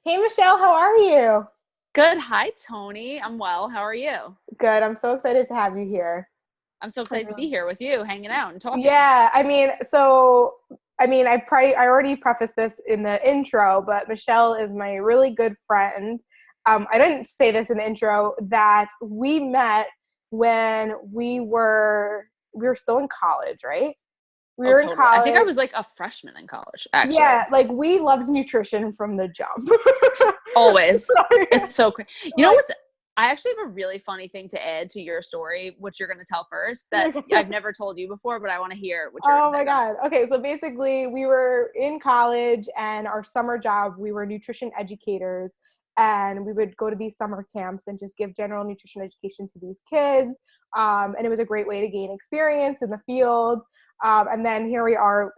Hey Michelle, how are you? Good. Hi, Tony. I'm well. How are you? Good. I'm so excited to have you here. I'm so I excited to be know. here with you, hanging out and talking. Yeah, I already prefaced this in the intro, but Michelle is my really good friend. I didn't say this in the intro that we met when we were still in college, right? We Oh, were in totally. I think I college. was like a freshman in college, actually. Yeah, like we loved nutrition from the jump. Always. like, It's so crazy. You know what's I actually have a really funny thing to add to your story, which you're going to tell first, that like I've never told you before, but I want to hear what you're going Oh to say. my Go ahead. God. Okay, so basically, we were in college and our summer job, we were nutrition educators. And we would go to these summer camps and just give general nutrition education to these kids. And it was a great way to gain experience in the field. And then here we are,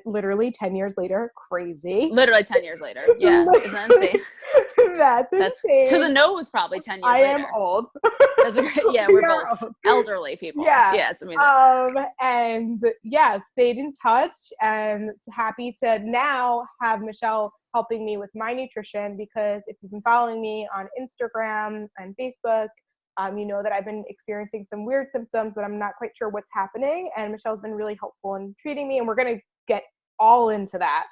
literally 10 years later. Crazy. Literally 10 years later. Yeah. Isn't that insane? That's That's to the insane. nose, probably 10 years I am later. old. That's great. Yeah, We we're are both old. elderly people. Yeah. Yeah, it's amazing. And yeah, stayed in touch and happy to now have Michelle helping me with my nutrition because if you've been following me on Instagram and Facebook, you know that I've been experiencing some weird symptoms that I'm not quite sure what's happening. And Michelle's been really helpful in treating me, and we're going to get all into that.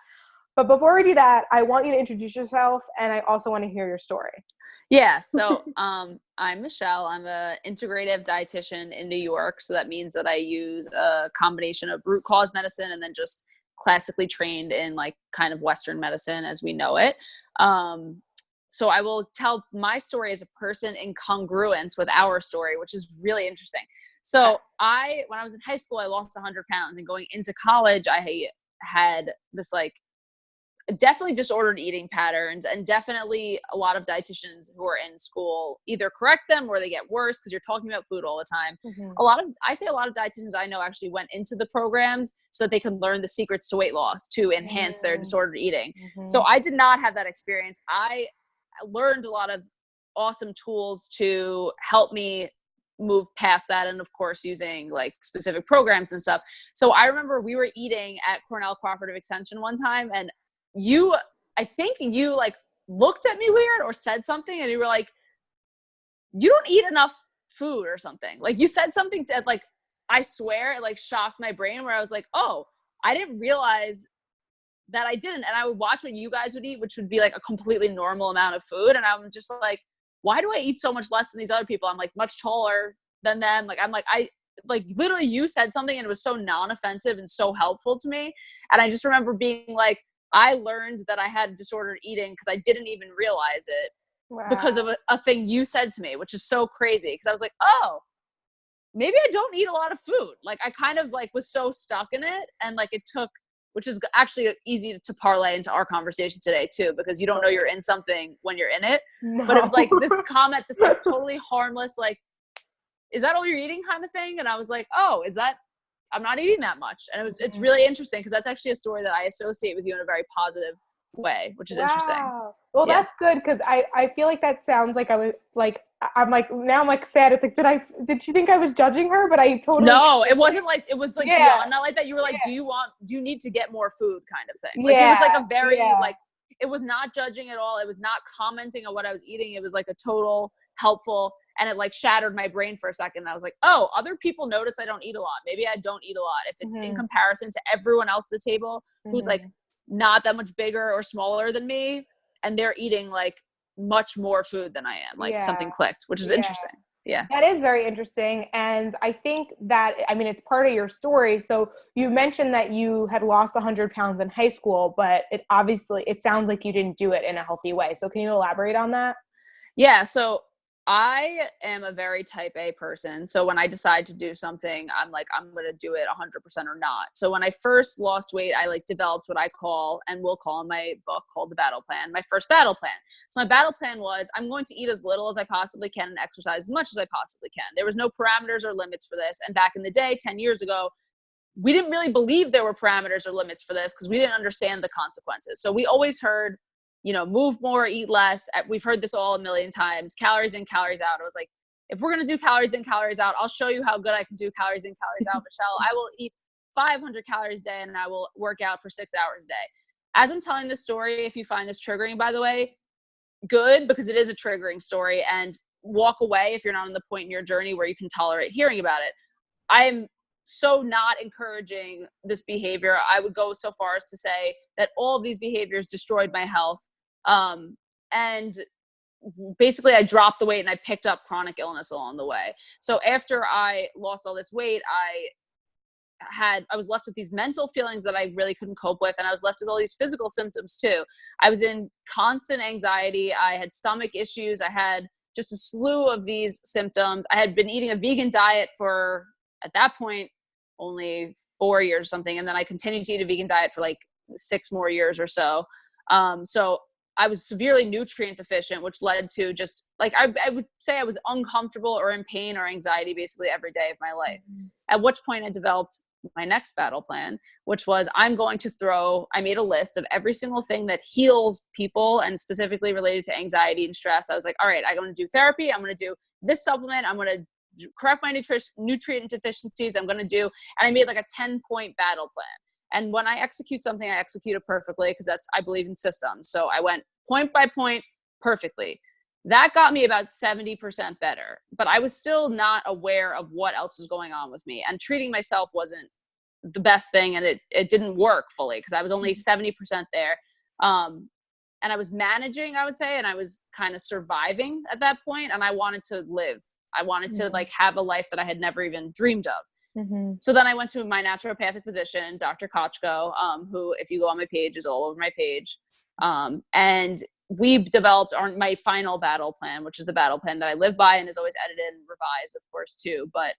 But before we do that, I want you to introduce yourself, and I also want to hear your story. Yeah, so I'm Michelle. I'm a integrative dietitian in New York. So that means that I use a combination of root cause medicine and then just classically trained in like kind of Western medicine as we know it. Um, so I will tell my story as a person in congruence with our story, which is really interesting. So when I was in high school, I lost 100 pounds, and going into college, I had this like definitely disordered eating patterns, and definitely a lot of dietitians who are in school either correct them or they get worse because you're talking about food all the time. Mm-hmm. A lot of dietitians I know actually went into the programs so that they can learn the secrets to weight loss to enhance their disordered eating. Mm-hmm. So I did not have that experience. I learned a lot of awesome tools to help me move past that, and of course using like specific programs and stuff. So I remember we were eating at Cornell Cooperative Extension one time, and you I think you like looked at me weird or said something, and you were like, you don't eat enough food or something. Like you said something that like, I swear it like shocked my brain, where I was like, oh, I didn't realize that I didn't. And I would watch what you guys would eat, which would be like a completely normal amount of food, and I'm just like, why do I eat so much less than these other people? I'm like much taller than them. Like I'm like, I like literally you said something and it was so non-offensive and so helpful to me. And I just remember being like, I learned that I had disordered eating because I didn't even realize it because of Wow. a thing you said to me, which is so crazy. Because I was like, oh, maybe I don't eat a lot of food. Like I kind of like was so stuck in it, and like it took, which is actually easy to parlay into our conversation today too, because you don't know you're in something when you're in it. But it No. was like this comment, this like totally harmless, like, is that all you're eating kind of thing? And I was like, oh, is that, I'm not eating that much. And it's really interesting because that's actually a story that I associate with you in a very positive way, which is interesting. Wow. Well, Yeah. that's good because I feel like that sounds like I was like I'm like now I'm like sad. It's like did she think I was judging her? But I totally No, it wasn't like, it was like yeah beyond not like that. You were like, do you need to get more food kind of thing? Like it yeah was like a very yeah like, it was not judging at all. It was not commenting on what I was eating. It was like a total helpful, and it like shattered my brain for a second. I was like, oh, other people notice I don't eat a lot. Maybe I don't eat a lot. If it's in mm-hmm. comparison to everyone else at the table who's like Mm-hmm. not that much bigger or smaller than me, and they're eating like much more food than I am, like Yeah, something clicked, which is yeah. interesting. Yeah. That is very interesting. And I think that, I mean, it's part of your story. So you mentioned that you had lost 100 pounds in high school, but it sounds like you didn't do it in a healthy way. So can you elaborate on that? Yeah, so I am a very type A person. So when I decide to do something, I'm like, I'm going to do it 100% or not. So when I first lost weight, I like developed what I call, and will call in my book called the battle plan, my first battle plan. So my battle plan was, I'm going to eat as little as I possibly can and exercise as much as I possibly can. There was no parameters or limits for this. And back in the day, 10 years ago, we didn't really believe there were parameters or limits for this because we didn't understand the consequences. So we always heard, move more, eat less. We've heard this all a million times, calories in, calories out. I was like, if we're going to do calories in, calories out, I'll show you how good I can do calories in, calories out, Michelle. I will eat 500 calories a day and I will work out for 6 hours a day. As I'm telling this story, if you find this triggering, by the way, good because it is a triggering story, and walk away if you're not on the point in your journey where you can tolerate hearing about it. I'm so not encouraging this behavior. I would go so far as to say that all of these behaviors destroyed my health. And basically I dropped the weight and I picked up chronic illness along the way. So after I lost all this weight, I was left with these mental feelings that I really couldn't cope with. And I was left with all these physical symptoms too. I was in constant anxiety. I had stomach issues. I had just a slew of these symptoms. I had been eating a vegan diet for, at that point, only 4 years or something. And then I continued to eat a vegan diet for like 6 more years or so. So I was severely nutrient deficient, which led to just like, I would say I was uncomfortable or in pain or anxiety basically every day of my life. At which point I developed my next battle plan, which was I made a list of every single thing that heals people and specifically related to anxiety and stress. I was like, all right, I'm going to do therapy. I'm going to do this supplement. I'm going to correct my nutrient deficiencies. and I made like a 10-point battle plan. And when I execute something, I execute it perfectly because I believe in systems. So I went point by point perfectly. That got me about 70% better, but I was still not aware of what else was going on with me, and treating myself wasn't the best thing. And it didn't work fully because I was only 70% there. And I was managing, I would say, and I was kind of surviving at that point. And I wanted to live. I wanted to like have a life that I had never even dreamed of. So then I went to my naturopathic physician, Dr. Kochko, who, if you go on my page, is all over my page. And we developed my final battle plan, which is the battle plan that I live by and is always edited and revised, of course, too, but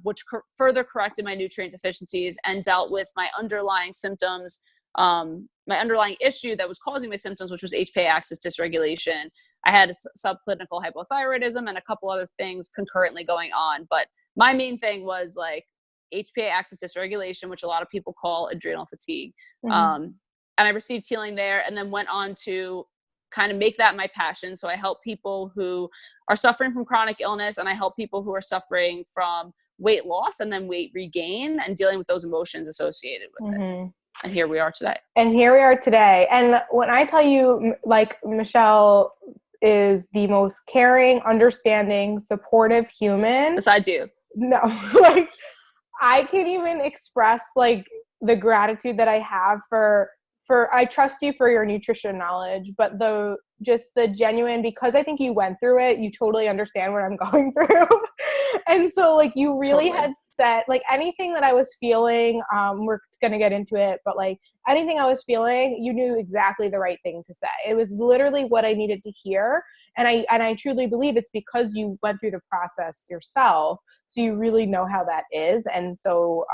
which further corrected my nutrient deficiencies and dealt with my underlying symptoms, my underlying issue that was causing my symptoms, which was HPA axis dysregulation. I had subclinical hypothyroidism and a couple other things concurrently going on. But my main thing was like HPA axis dysregulation, which a lot of people call adrenal fatigue. And I received healing there and then went on to kind of make that my passion. So I help people who are suffering from chronic illness, and I help people who are suffering from weight loss and then weight regain and dealing with those emotions associated with it. And here we are today. And when I tell you, like, Michelle is the most caring, understanding, supportive human. Besides you. No, like, I can't even express like the gratitude that I have for I trust you for your nutrition knowledge, but the genuine, because I think you went through it, you totally understand what I'm going through. And so like you really had set like anything that I was feeling, we're going to get into it, but like anything I was feeling, you knew exactly the right thing to say. It was literally what I needed to hear. And I truly believe it's because you went through the process yourself. So you really know how that is. And so,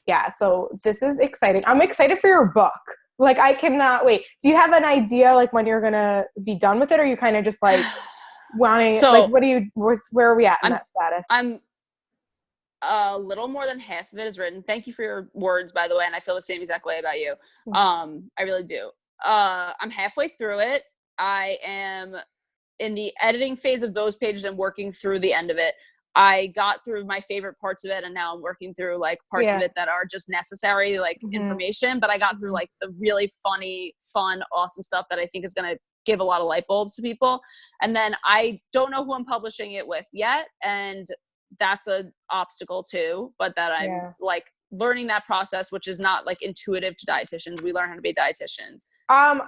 yeah, so this is exciting. I'm excited for your book. Like, I cannot wait. Do you have an idea, like, when you're going to be done with it? Or are you kind of just, like, wanting, like, where are we at in that status? I'm a little more than half of it is written. Thank you for your words, by the way. And I feel the same exact way about you. I really do. I'm halfway through it. I am in the editing phase of those pages and working through the end of it. I got through my favorite parts of it, and now I'm working through like parts of it that are just necessary, like information, but I got through like the really funny, fun, awesome stuff that I think is going to give a lot of light bulbs to people. And then I don't know who I'm publishing it with yet. And that's an obstacle too, but that I'm like learning that process, which is not like intuitive to dietitians. We learn how to be dietitians. I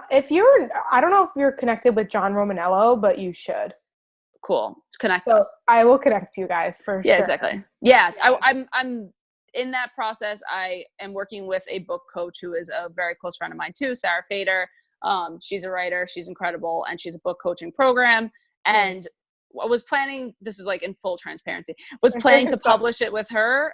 don't know if you're connected with John Romanello, but you should. Cool. Connect us. I will connect you guys for sure. Yeah, exactly. Yeah. I'm in that process. I am working with a book coach who is a very close friend of mine too, Sarah Fader. She's a writer. She's incredible. And she's a book coaching program. And I was planning, this is like in full transparency, was planning to publish it with her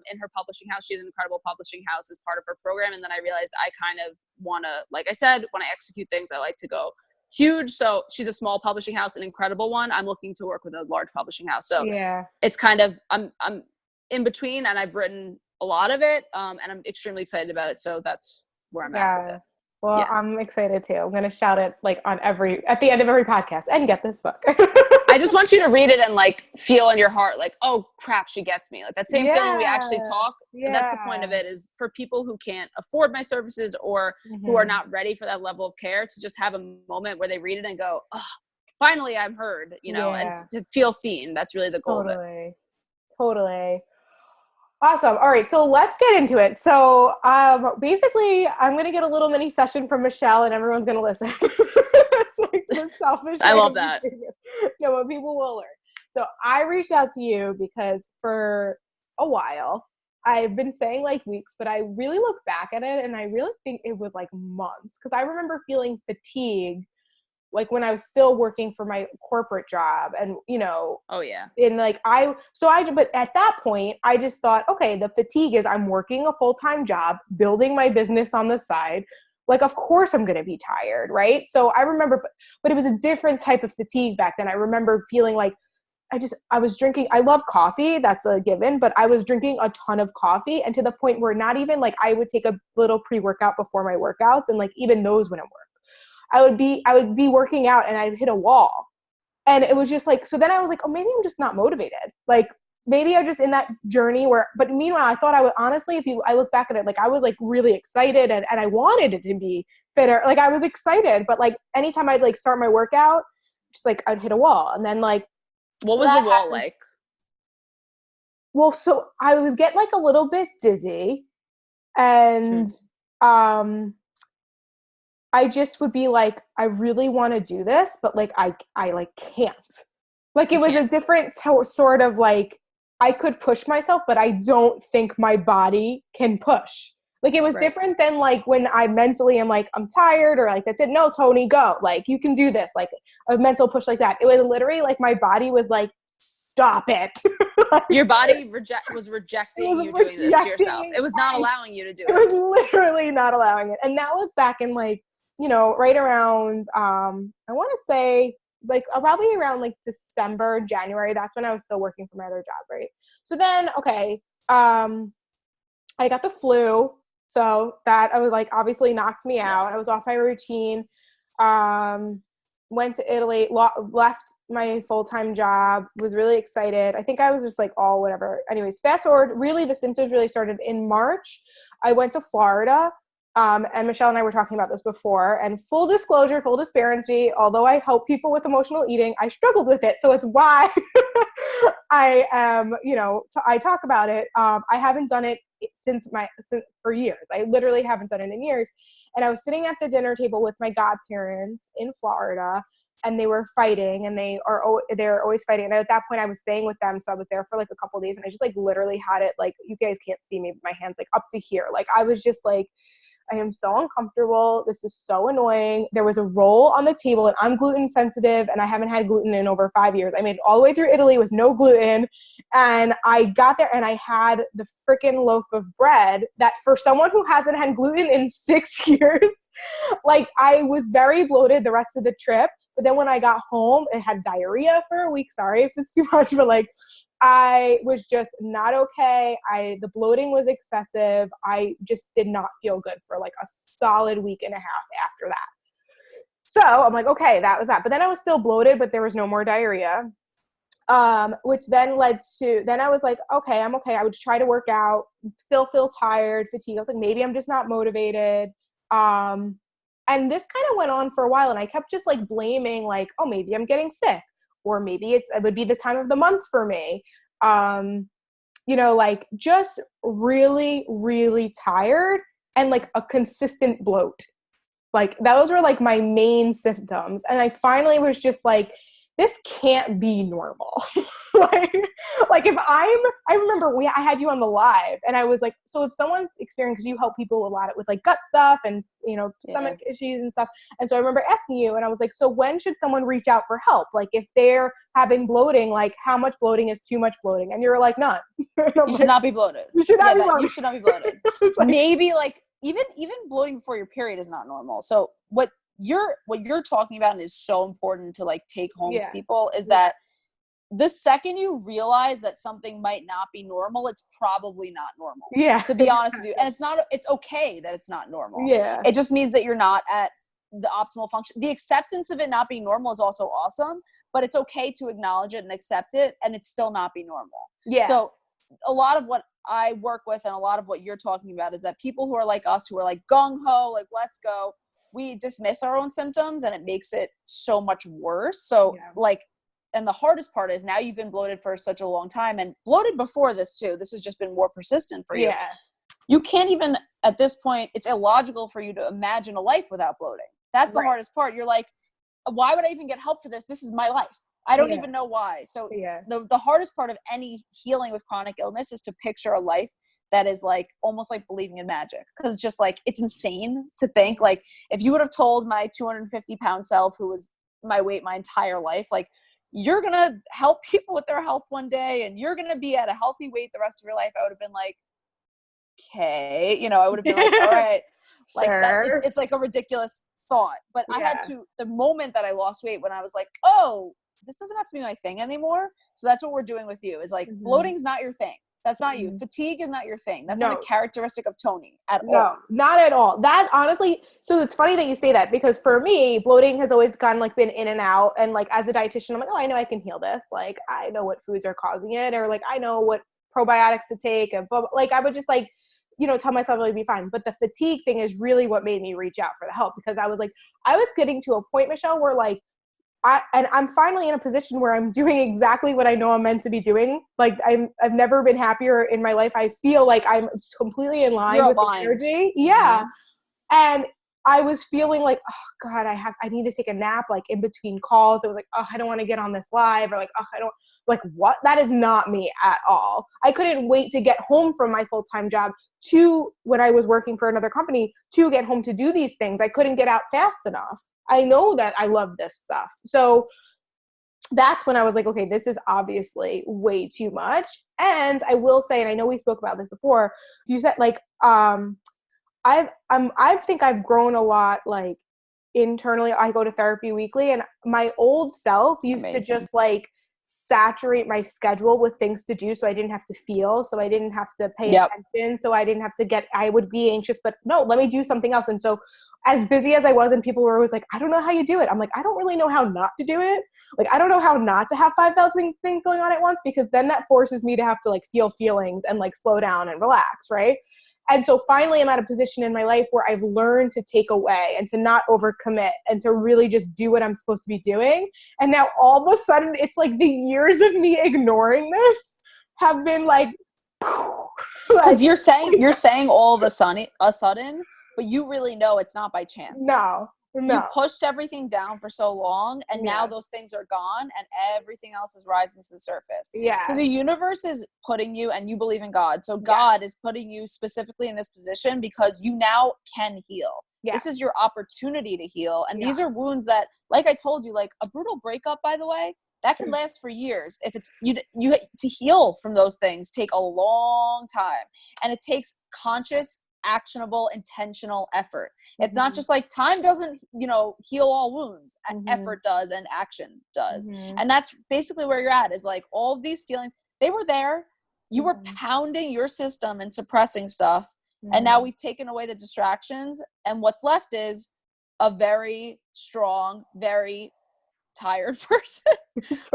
in her publishing house. She has an incredible publishing house as part of her program. And then I realized I kind of want to, like I said, when I execute things, I like to go huge. So she's a small publishing house, an incredible one. I'm looking to work with a large publishing house. So it's kind of, I'm in between, and I've written a lot of it. And I'm extremely excited about it. So that's where I'm at with it. Well, I'm excited too. I'm going to shout it like at the end of every podcast, and get this book. I just want you to read it and like feel in your heart, like, oh crap, she gets me. Like that same feeling we actually talk. That's the point of it, is for people who can't afford my services or who are not ready for that level of care, to just have a moment where they read it and go, oh, finally I'm heard, you know, and to feel seen. That's really the goal of it. Totally. Awesome. All right. So let's get into it. So basically, I'm going to get a little mini session from Michelle and everyone's going to listen. It's like the selfish. I love that. No, but people will learn. So I reached out to you because for a while, I've been saying like weeks, but I really look back at it and I really think it was like months, because I remember feeling fatigued like when I was still working for my corporate job, and, you know, and like, but at that point I just thought, okay, the fatigue is I'm working a full-time job, building my business on the side. Like, of course I'm going to be tired. Right. So I remember, but it was a different type of fatigue back then. I remember feeling like I was drinking, I love coffee, that's a given, but I was drinking a ton of coffee, and to the point where not even like I would take a little pre-workout before my workouts, and like even those wouldn't work. I would be working out and I'd hit a wall, and it was just like, so then I was like, oh, maybe I'm just not motivated. Like maybe I'm just in that journey where, but meanwhile, I thought I would, honestly, I look back at it, like I was like really excited and I wanted it to be fitter. Like I was excited, but like anytime I'd like start my workout, just like I'd hit a wall. And then like, what was the wall like? Well, so I was getting like a little bit dizzy, and, I just would be like, I really want to do this, but like, I like can't. Like it was a different sort of like, I could push myself, but I don't think my body can push. Like it was different than like when I mentally am like, I'm tired, or like, that's it. No, Toni, go. Like you can do this. Like a mental push like that. It was literally like my body was like, stop it. Like, your body was rejecting you doing this to yourself. It was not allowing you to do it. It was literally not allowing it. And that was back in like, you know, right around, I want to say like probably around like December, January. That's when I was still working for my other job. Right. So then, okay. I got the flu. So that I was like, obviously knocked me out. I was off my routine. Went to Italy, left my full-time job, was really excited. I think I was just like, all whatever. Anyways, fast forward, really the symptoms really started in March. I went to Florida. And Michelle and I were talking about this before, and full disclosure, full transparency, although I help people with emotional eating, I struggled with it. So it's why I am, you know, I talk about it. I haven't done it since for years. I literally haven't done it in years. And I was sitting at the dinner table with my godparents in Florida, and they were fighting, and they're always fighting. And at that point I was staying with them. So I was there for like a couple of days, and I just like literally had it, like, you guys can't see me, but my hands like up to here. Like I was just like, I am so uncomfortable. This is so annoying. There was a roll on the table, and I'm gluten sensitive, and I haven't had gluten in over 5 years. I made it all the way through Italy with no gluten. And I got there and I had the freaking loaf of bread that, for someone who hasn't had gluten in 6 years, like I was very bloated the rest of the trip. But then when I got home, it had diarrhea for a week. Sorry if it's too much, but like, I was just not okay. The bloating was excessive. I just did not feel good for like a solid week and a half after that. So I'm like, okay, that was that. But then I was still bloated, but there was no more diarrhea. Which then led to, then I was like, okay, I'm okay. I would try to work out, still feel tired, fatigued. I was like, maybe I'm just not motivated. And this kind of went on for a while, and I kept just like blaming like, oh, maybe I'm getting sick. Or maybe it would be the time of the month for me. You know, like just really, really tired, and like a consistent bloat. Like those were like my main symptoms. And I finally was just like, this can't be normal. like if I remember I had you on the live, and I was like, so if someone's experiencing, because you help people a lot with like gut stuff and, you know, stomach issues and stuff. And so I remember asking you, and I was like, so when should someone reach out for help? Like if they're having bloating, like how much bloating is too much bloating? And you were like, none. You should not be bloated. You should not be bloated. You should not be bloated. Like, maybe like even bloating before your period is not normal. So what you're talking about, and is so important to like take home to people, is that the second you realize that something might not be normal, it's probably not normal. Yeah. To be honest with you. And it's okay that it's not normal. Yeah. It just means that you're not at the optimal function. The acceptance of it not being normal is also awesome, but it's okay to acknowledge it and accept it, and it's still not be normal. Yeah. So a lot of what I work with and a lot of what you're talking about is that people who are like us, who are like gung-ho, like, let's go, we dismiss our own symptoms and it makes it so much worse. So like, and the hardest part is now you've been bloated for such a long time, and bloated before this too. This has just been more persistent for you. Yeah. You can't even, at this point, it's illogical for you to imagine a life without bloating. That's the hardest part. You're like, why would I even get help for this? This is my life. I don't even know why. So the hardest part of any healing with chronic illness is to picture a life that is like almost like believing in magic. Because it's just like, it's insane to think like, if you would have told my 250-pound self, who was my weight my entire life, like, you're going to help people with their health one day and you're going to be at a healthy weight the rest of your life, I would have been like, okay, you know, I would have been like, all right, like that, it's like a ridiculous thought. But I had to, the moment that I lost weight, when I was like, oh, this doesn't have to be my thing anymore. So that's what we're doing with you, is like, bloating's not your thing. That's not you. Fatigue is not your thing. That's not a characteristic of Toni at all. No, not at all. That honestly, so it's funny that you say that, because for me, bloating has always gone like been in and out. And like, as a dietitian, I'm like, oh, I know I can heal this. Like, I know what foods are causing it, or like, I know what probiotics to take, and like, I would just like, you know, tell myself it'll be fine. But the fatigue thing is really what made me reach out for the help, because I was like, I was getting to a point, Michelle, where like, I'm finally in a position where I'm doing exactly what I know I'm meant to be doing. Like, I've never been happier in my life. I feel like I'm completely in line with the energy. Yeah. And I was feeling like, oh God, I need to take a nap, like in between calls. It was like, oh, I don't want to get on this live, or like, oh, I don't, like, what? That is not me at all. I couldn't wait to get home from my full-time job to when I was working for another company to get home to do these things. I couldn't get out fast enough. I know that I love this stuff. So that's when I was like, okay, this is obviously way too much. And I will say, and I know we spoke about this before, you said like, I think I've grown a lot, like internally. I go to therapy weekly, and my old self used to just like saturate my schedule with things to do, so I didn't have to feel, so I didn't have to pay attention, so I didn't have to I would be anxious, but no, let me do something else. And so as busy as I was, and people were always like, I don't know how you do it. I'm like, I don't really know how not to do it. Like, I don't know how not to have 5,000 things going on at once, because then that forces me to have to like feel feelings and like slow down and relax, right? And so finally I'm at a position in my life where I've learned to take away and to not overcommit and to really just do what I'm supposed to be doing. And now all of a sudden, it's like the years of me ignoring this have been like, because you're saying all of a sudden, but you really know it's not by chance. No. You pushed everything down for so long, and now those things are gone and everything else is rising to the surface. Yeah. So the universe is putting you, and you believe in God. So God is putting you specifically in this position because you now can heal. Yeah. This is your opportunity to heal. And these are wounds that, like I told you, like a brutal breakup, by the way, that can last for years. If it's you to heal from those things take a long time, and it takes conscious, actionable, intentional effort. It's not just like time doesn't, heal all wounds, and effort does, and action does. And that's basically where you're at, is like all of these feelings, they were there. You were pounding your system and suppressing stuff. And now we've taken away the distractions. And what's left is a very strong, very tired person.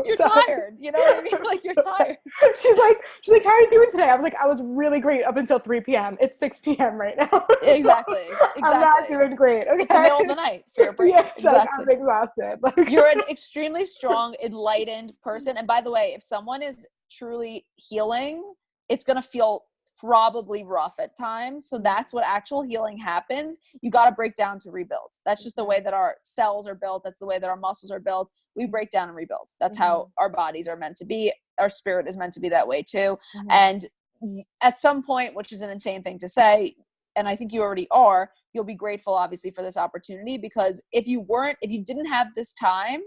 You're tired. You know what I mean? Like, you're tired. She's like, how are you doing today? I was like, I was really great up until 3 p.m. It's 6 p.m. right now. Exactly. I'm not doing great. Okay. It's the middle of the night for your break. Yeah, exactly. I'm exhausted. Like, you're an extremely strong, enlightened person. And by the way, if someone is truly healing, it's going to feel probably rough at times. So that's what actual healing happens. You got to break down to rebuild. That's just the way that our cells are built. That's the way that our muscles are built. We break down and rebuild. That's how our bodies are meant to be. Our spirit is meant to be that way too. And at some point, which is an insane thing to say, and I think you already are, you'll be grateful obviously for this opportunity, because if you didn't have this time,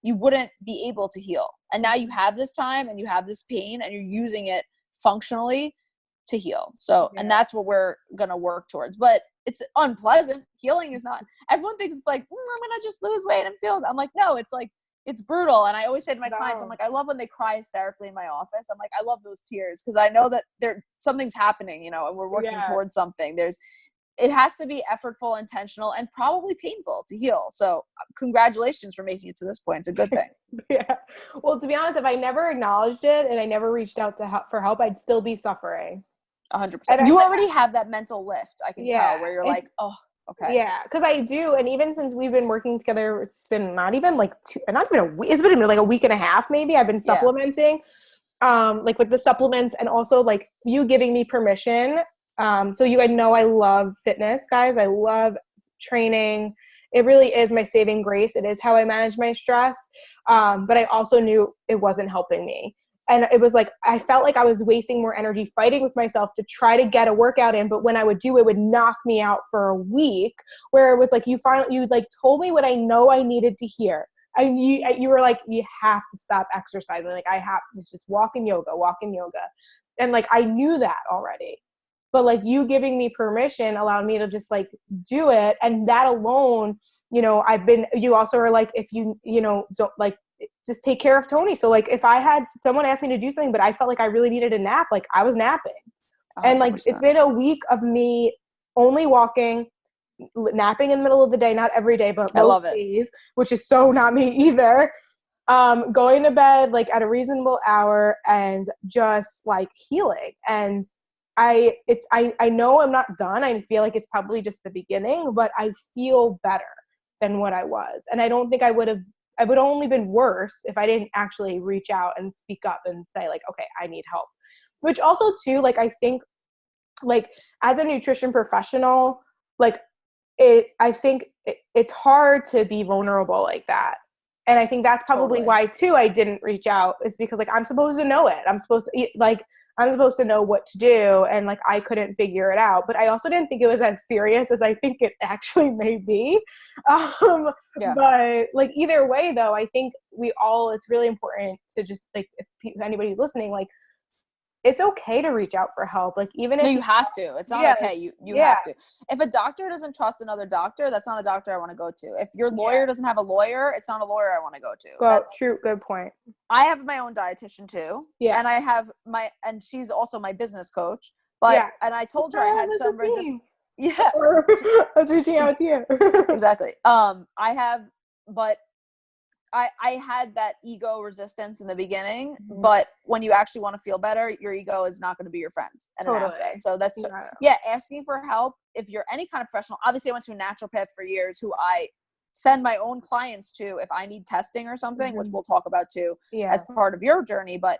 you wouldn't be able to heal. And now you have this time and you have this pain and you're using it functionally to heal. So, and that's what we're going to work towards, but it's unpleasant. Healing is not, everyone thinks it's like, I'm going to just lose weight and feel, I'm like, no, it's like, it's brutal. And I always say to my clients, I'm like, I love when they cry hysterically in my office. I'm like, I love those tears, because I know that something's happening, and we're working towards something. it has to be effortful, intentional, and probably painful to heal. So congratulations for making it to this point. It's a good thing. Yeah. Well, to be honest, if I never acknowledged it and I never reached out to help for help, I'd still be suffering. 100%. And You already have that mental lift, I can yeah, tell, where you're like, oh, okay. Yeah, because I do. And even since we've been working together, it's been not even like not even a week. It's been like a week and a half, maybe. I've been supplementing, like with the supplements, and also like you giving me permission. So you guys know I love fitness, guys. I love training. It really is my saving grace. It is how I manage my stress. But I also knew it wasn't helping me. And it was like, I felt like I was wasting more energy fighting with myself to try to get a workout in. But when I would do it, would knock me out for a week, where it was like, you like told me what I know I needed to hear. And you were like, you have to stop exercising. Like, I have to just walk in yoga. And like, I knew that already, but like you giving me permission allowed me to just like do it. And that alone, you know, you also are like, if you don't like, just take care of Toni. So like if I had someone ask me to do something, but I felt like I really needed a nap, like I was napping. 100%. And like, it's been a week of me only walking, napping in the middle of the day, not every day, but most days, which is so not me either. Going to bed like at a reasonable hour and just like healing. And I know I'm not done. I feel like it's probably just the beginning, but I feel better than what I was. And I don't think I would only been worse if I didn't actually reach out and speak up and say like, okay, I need help. Which also too, like, I think like as a nutrition professional, like I think it's hard to be vulnerable like that. And I think that's probably why too I didn't reach out, is because like I'm supposed to know it. I'm supposed to know what to do, and like I couldn't figure it out. But I also didn't think it was as serious as I think it actually may be. But like either way though, I think it's really important to just like, if anybody's listening, like it's okay to reach out for help. Like even if you have to, it's not okay. You have to. If a doctor doesn't trust another doctor, that's not a doctor I want to go to. If your lawyer doesn't have a lawyer, it's not a lawyer I want to go to. That's true. Good point. I have my own dietitian too. Yeah. And I have and she's also my business coach. But and I told her I had some resistance. Yeah. I was reaching out to you. Exactly. I had that ego resistance in the beginning, but when you actually want to feel better, your ego is not going to be your friend and an asset. So that's, asking for help. If you're any kind of professional, obviously I went to a naturopath for years who I send my own clients to if I need testing or something, which we'll talk about too as part of your journey. But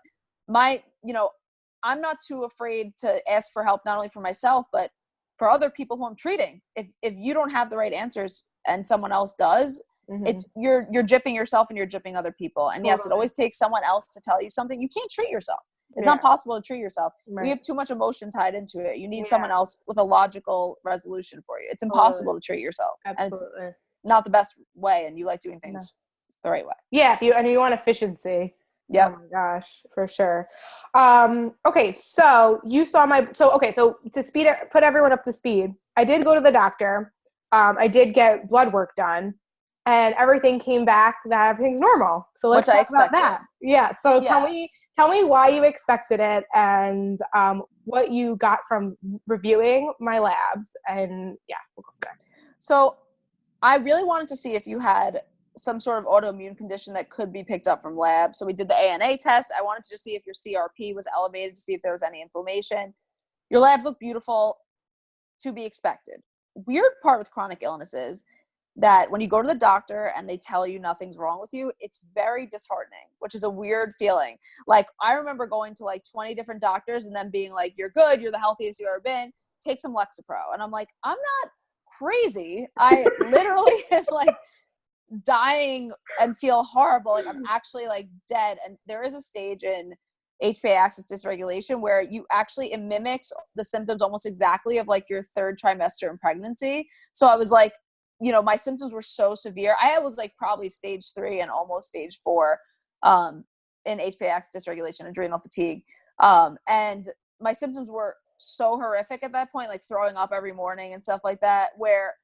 I'm not too afraid to ask for help, not only for myself, but for other people who I'm treating. If you don't have the right answers and someone else does, it's you're gypping yourself and you're gypping other people. And yes, it always takes someone else to tell you something. You can't treat yourself. It's not possible to treat yourself. We have too much emotion tied into it. You need someone else with a logical resolution for you. It's impossible to treat yourself. Absolutely. And it's not the best way, and you like doing things the right way. Yeah, if you want efficiency. Yep. Oh my gosh, for sure. Okay, so you saw so to put everyone up to speed, I did go to the doctor. I did get blood work done, and everything came back that everything's normal. So let's talk about that. Yeah. So tell me why you expected it, and what you got from reviewing my labs, and we'll go from there. So I really wanted to see if you had some sort of autoimmune condition that could be picked up from lab. So we did the ANA test. I wanted to just see if your CRP was elevated, to see if there was any inflammation. Your labs look beautiful, to be expected. Weird part with chronic illnesses that when you go to the doctor and they tell you nothing's wrong with you, it's very disheartening, which is a weird feeling. Like I remember going to like 20 different doctors and then being like, you're good, you're the healthiest you've ever been, take some Lexapro. And I'm like, I'm not crazy. I literally am like dying and feel horrible. Like I'm actually like dead. And there is a stage in HPA axis dysregulation where it mimics the symptoms almost exactly of like your third trimester in pregnancy. So I was like, my symptoms were so severe. I was like probably stage 3 and almost stage 4 in HPA axis dysregulation, adrenal fatigue. And my symptoms were so horrific at that point, like throwing up every morning and stuff like that,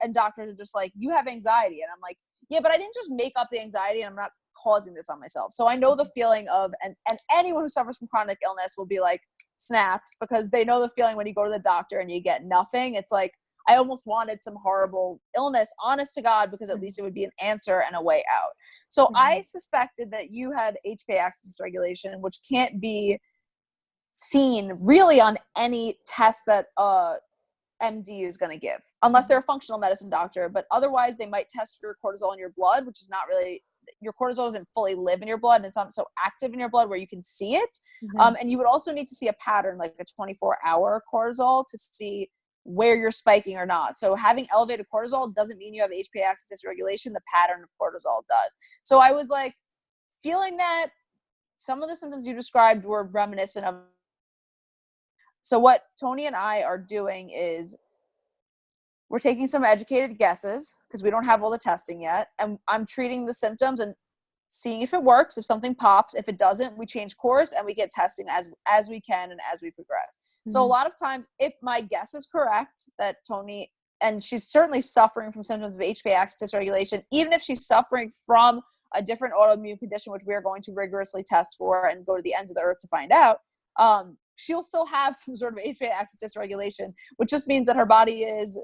and doctors are just like, you have anxiety. And I'm like, yeah, but I didn't just make up the anxiety, and I'm not causing this on myself. So I know the feeling of, and anyone who suffers from chronic illness will be like snaps, because they know the feeling when you go to the doctor and you get nothing. It's like, I almost wanted some horrible illness, honest to God, because at least it would be an answer and a way out. So I suspected that you had HPA axis dysregulation, which can't be seen really on any test that MD is going to give, unless they're a functional medicine doctor. But otherwise, they might test for your cortisol in your blood, which is not really, your cortisol doesn't fully live in your blood, and it's not so active in your blood where you can see it. And you would also need to see a pattern, like a 24-hour cortisol, to see where you're spiking or not. So having elevated cortisol doesn't mean you have HPA axis dysregulation. The pattern of cortisol does. So I was like feeling that some of the symptoms you described were reminiscent of. So what Toni and I are doing is we're taking some educated guesses because we don't have all the testing yet. And I'm treating the symptoms and seeing if it works. If something pops, if it doesn't, we change course and we get testing as we can and as we progress. So a lot of times, if my guess is correct that Toni, and she's certainly suffering from symptoms of HPA axis dysregulation, even if she's suffering from a different autoimmune condition, which we are going to rigorously test for and go to the ends of the earth to find out, she'll still have some sort of HPA axis dysregulation, which just means that her body is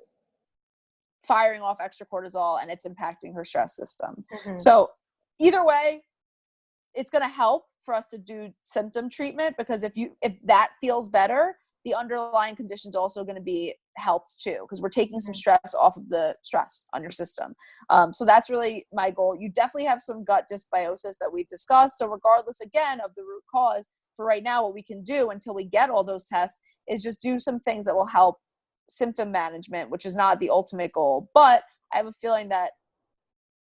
firing off extra cortisol and it's impacting her stress system. So either way, it's going to help for us to do symptom treatment, because if that feels better, the underlying condition's also going to be helped too, because we're taking some stress off of the stress on your system. So that's really my goal. You definitely have some gut dysbiosis that we've discussed. So regardless, again, of the root cause, for right now, what we can do until we get all those tests is just do some things that will help symptom management, which is not the ultimate goal. But I have a feeling that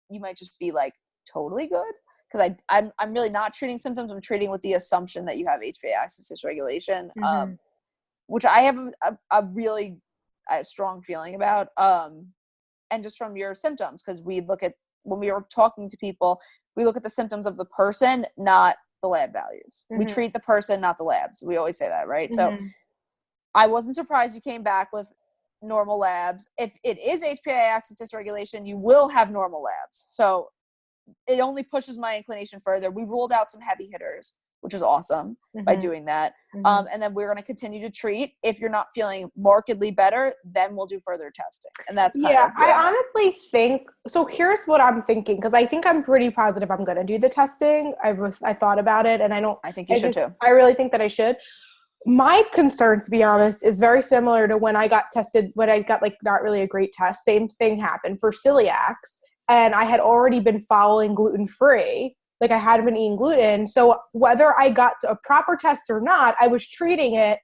you might just be like totally good, because I'm really not treating symptoms. I'm treating with the assumption that you have HPA axis dysregulation, which I have a really strong feeling about. And just from your symptoms, because we look at, when we are talking to people, we look at the symptoms of the person, not the lab values. We treat the person, not the labs. We always say that, right? So I wasn't surprised you came back with normal labs. If it is HPA axis dysregulation, you will have normal labs. So it only pushes my inclination further. We ruled out some heavy hitters, which is awesome by doing that. And then we're going to continue to treat. If you're not feeling markedly better, then we'll do further testing. And that's kind of I honestly think, so here's what I'm thinking, because I think I'm pretty positive I'm going to do the testing. I thought about it, and I think you should too. I really think that I should. My concern, to be honest, is very similar to when I got tested, when I got like not really a great test. Same thing happened for celiacs, and I had already been following gluten-free. Like I hadn't been eating gluten. So whether I got a proper test or not, I was treating it.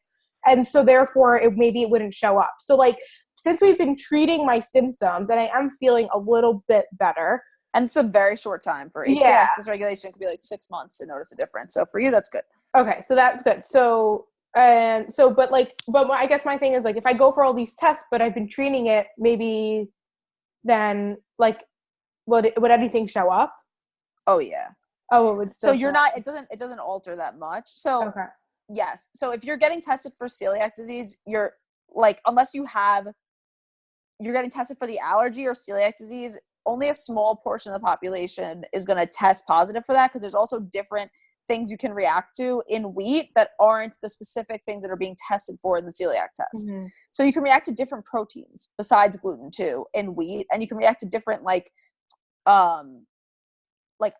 And so therefore maybe it wouldn't show up. So like, since we've been treating my symptoms and I am feeling a little bit better. And it's a very short time for HPA dysregulation. It could be like 6 months to notice a difference. So for you, that's good. Okay. So that's good. But I guess my thing is like, if I go for all these tests, but I've been treating it, maybe then like, would anything show up? Oh yeah. Oh, it would still. So you're not, it doesn't alter that much. So okay. Yes. So if you're getting tested for celiac disease, you're like, unless you're getting tested for the allergy or celiac disease, only a small portion of the population is going to test positive for that, because there's also different things you can react to in wheat that aren't the specific things that are being tested for in the celiac test. So you can react to different proteins besides gluten too in wheat, and you can react to different like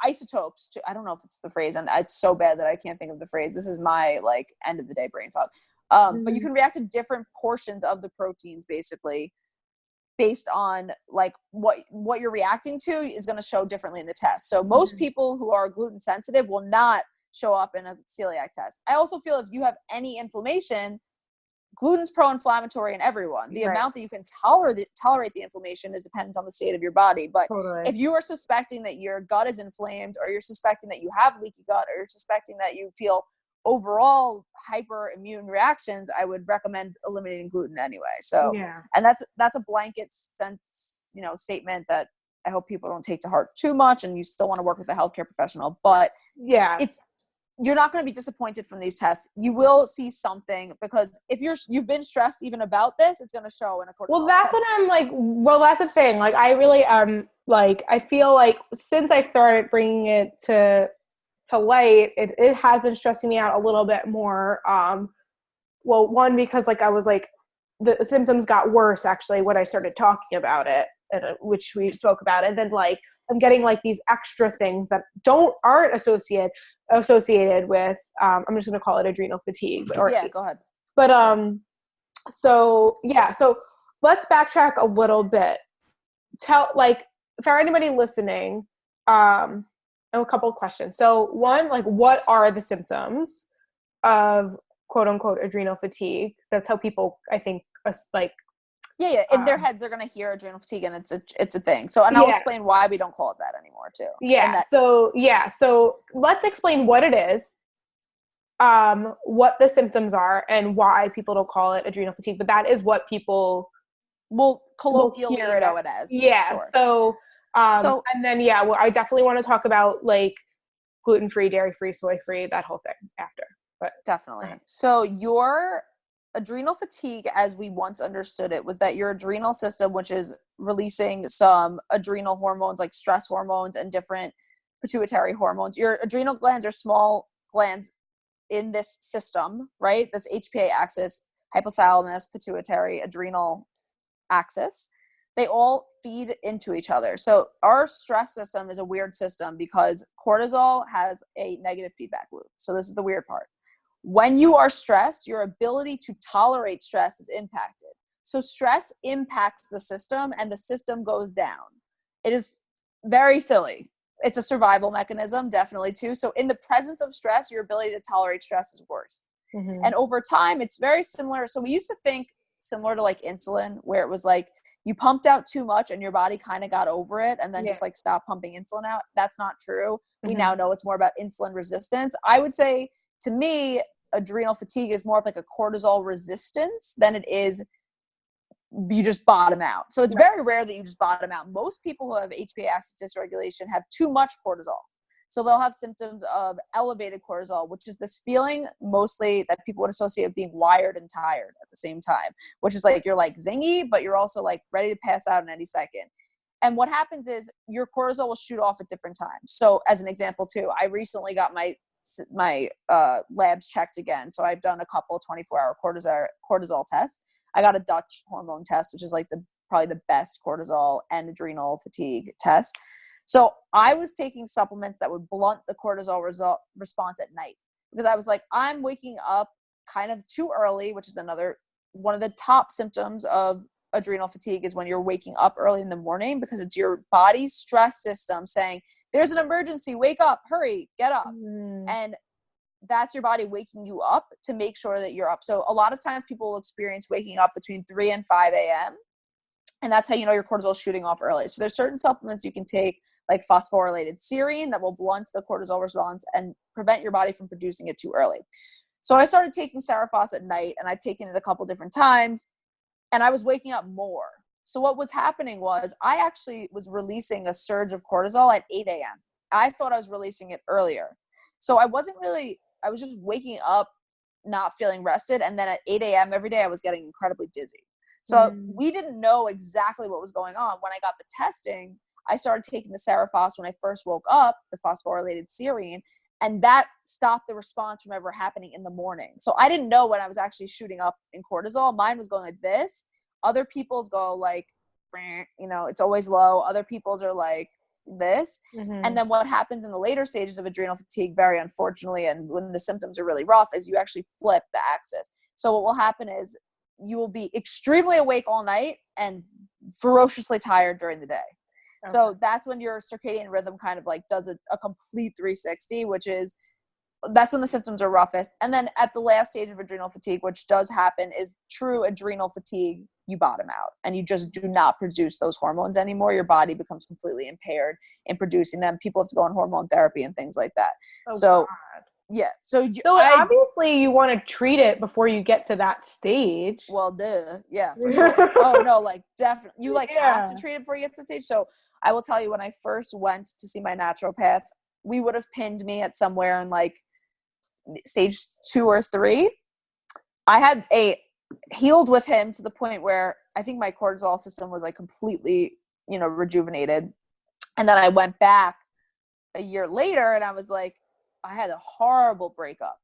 isotopes to, I don't know if it's the phrase, and it's so bad that I can't think of the phrase. This is my like end of the day brain fog. But you can react to different portions of the proteins basically based on like what you're reacting to is going to show differently in the test. So most people who are gluten sensitive will not show up in a celiac test. I also feel if you have any inflammation, gluten's pro-inflammatory in everyone. The amount that you can tolerate the inflammation is dependent on the state of your body. But if you are suspecting that your gut is inflamed, or you're suspecting that you have leaky gut, or you're suspecting that you feel overall hyperimmune reactions, I would recommend eliminating gluten anyway. So, and that's a blanket sense, statement that I hope people don't take to heart too much, and you still want to work with a healthcare professional. But you're not going to be disappointed from these tests. You will see something, because if you've been stressed even about this, it's going to show in a cortisol Well, that's test. what I'm like. Well, that's the thing. Like, I really like, I feel like since I started bringing it to light, it has been stressing me out a little bit more. Well, one, because like I was like the symptoms got worse actually when I started talking about it, which we spoke about. And then like I'm getting like these extra things that aren't associated with I'm just going to call it adrenal fatigue. Yeah, go ahead. But so let's backtrack a little bit. Like for anybody listening, I have a couple of questions. So one, like what are the symptoms of quote unquote adrenal fatigue? That's how people, I think, like in their heads they're gonna hear adrenal fatigue, and it's a thing. So, and I'll explain why we don't call it that anymore too. So let's explain what it is, what the symptoms are, and why people don't call it adrenal fatigue. But that is what people will colloquially know it as. Sure. So and then I definitely want to talk about like gluten-free, dairy-free, soy-free, that whole thing after. But definitely. So your adrenal fatigue, as we once understood it, was that your adrenal system, which is releasing some adrenal hormones like stress hormones and different pituitary hormones. Your adrenal glands are small glands in this system, right? This HPA axis, hypothalamus, pituitary, adrenal axis. They all feed into each other. So our stress system is a weird system because cortisol has a negative feedback loop. So this is the weird part. When you are stressed, your ability to tolerate stress is impacted. So stress impacts the system and the system goes down. It is very silly. It's a survival mechanism, definitely too. So in the presence of stress, your ability to tolerate stress is worse. Mm-hmm. And over time, it's very similar. So we used to think similar to like insulin, where it was like you pumped out too much and your body kind of got over it and then just like stopped pumping insulin out. That's not true. Mm-hmm. We now know it's more about insulin resistance. I would say, to me, adrenal fatigue is more of like a cortisol resistance than it is you just bottom out. So it's very rare that you just bottom out. Most people who have HPA axis dysregulation have too much cortisol. So they'll have symptoms of elevated cortisol, which is this feeling mostly that people would associate with being wired and tired at the same time, which is like you're like zingy, but you're also like ready to pass out in any second. And what happens is your cortisol will shoot off at different times. So as an example too, I recently got my labs checked again. So I've done a couple 24-hour cortisol tests. I got a Dutch hormone test, which is like probably the best cortisol and adrenal fatigue test. So I was taking supplements that would blunt the cortisol response at night because I was like, I'm waking up kind of too early, which is another one of the top symptoms of adrenal fatigue is when you're waking up early in the morning because it's your body's stress system saying, there's an emergency, wake up, hurry, get up. And that's your body waking you up to make sure that you're up. So a lot of times people will experience waking up between 3 and 5 a.m. And that's how you know your cortisol is shooting off early. So there's certain supplements you can take like phosphorylated serine that will blunt the cortisol response and prevent your body from producing it too early. So I started taking Saraphos at night and I've taken it a couple different times and I was waking up more. So what was happening was I actually was releasing a surge of cortisol at 8 a.m. I thought I was releasing it earlier. So I was just waking up, not feeling rested. And then at 8 a.m. every day, I was getting incredibly dizzy. So we didn't know exactly what was going on. When I got the testing, I started taking the Saraphos when I first woke up, the phosphorylated serine, and that stopped the response from ever happening in the morning. So I didn't know when I was actually shooting up in cortisol. Mine was going like this. Other people's go like, it's always low. Other people's are like this. Mm-hmm. And then what happens in the later stages of adrenal fatigue, very unfortunately, and when the symptoms are really rough, is you actually flip the axis. So what will happen is you will be extremely awake all night and ferociously tired during the day. Okay. So that's when your circadian rhythm kind of like does a complete 360, that's when the symptoms are roughest. And then at the last stage of adrenal fatigue, which does happen, is true adrenal fatigue. You bottom out and you just do not produce those hormones anymore. Your body becomes completely impaired in producing them. People have to go on hormone therapy and things like that. God. Yeah. So obviously you want to treat it before you get to that stage. Well, duh. Yeah, for sure. Oh no, like definitely. You have to treat it before you get to the stage. So I will tell you, when I first went to see my naturopath, we would have pinned me at somewhere in like stage 2 or 3. I had healed with him to the point where I think my cortisol system was like completely, rejuvenated. And then I went back a year later and I was like, I had a horrible breakup.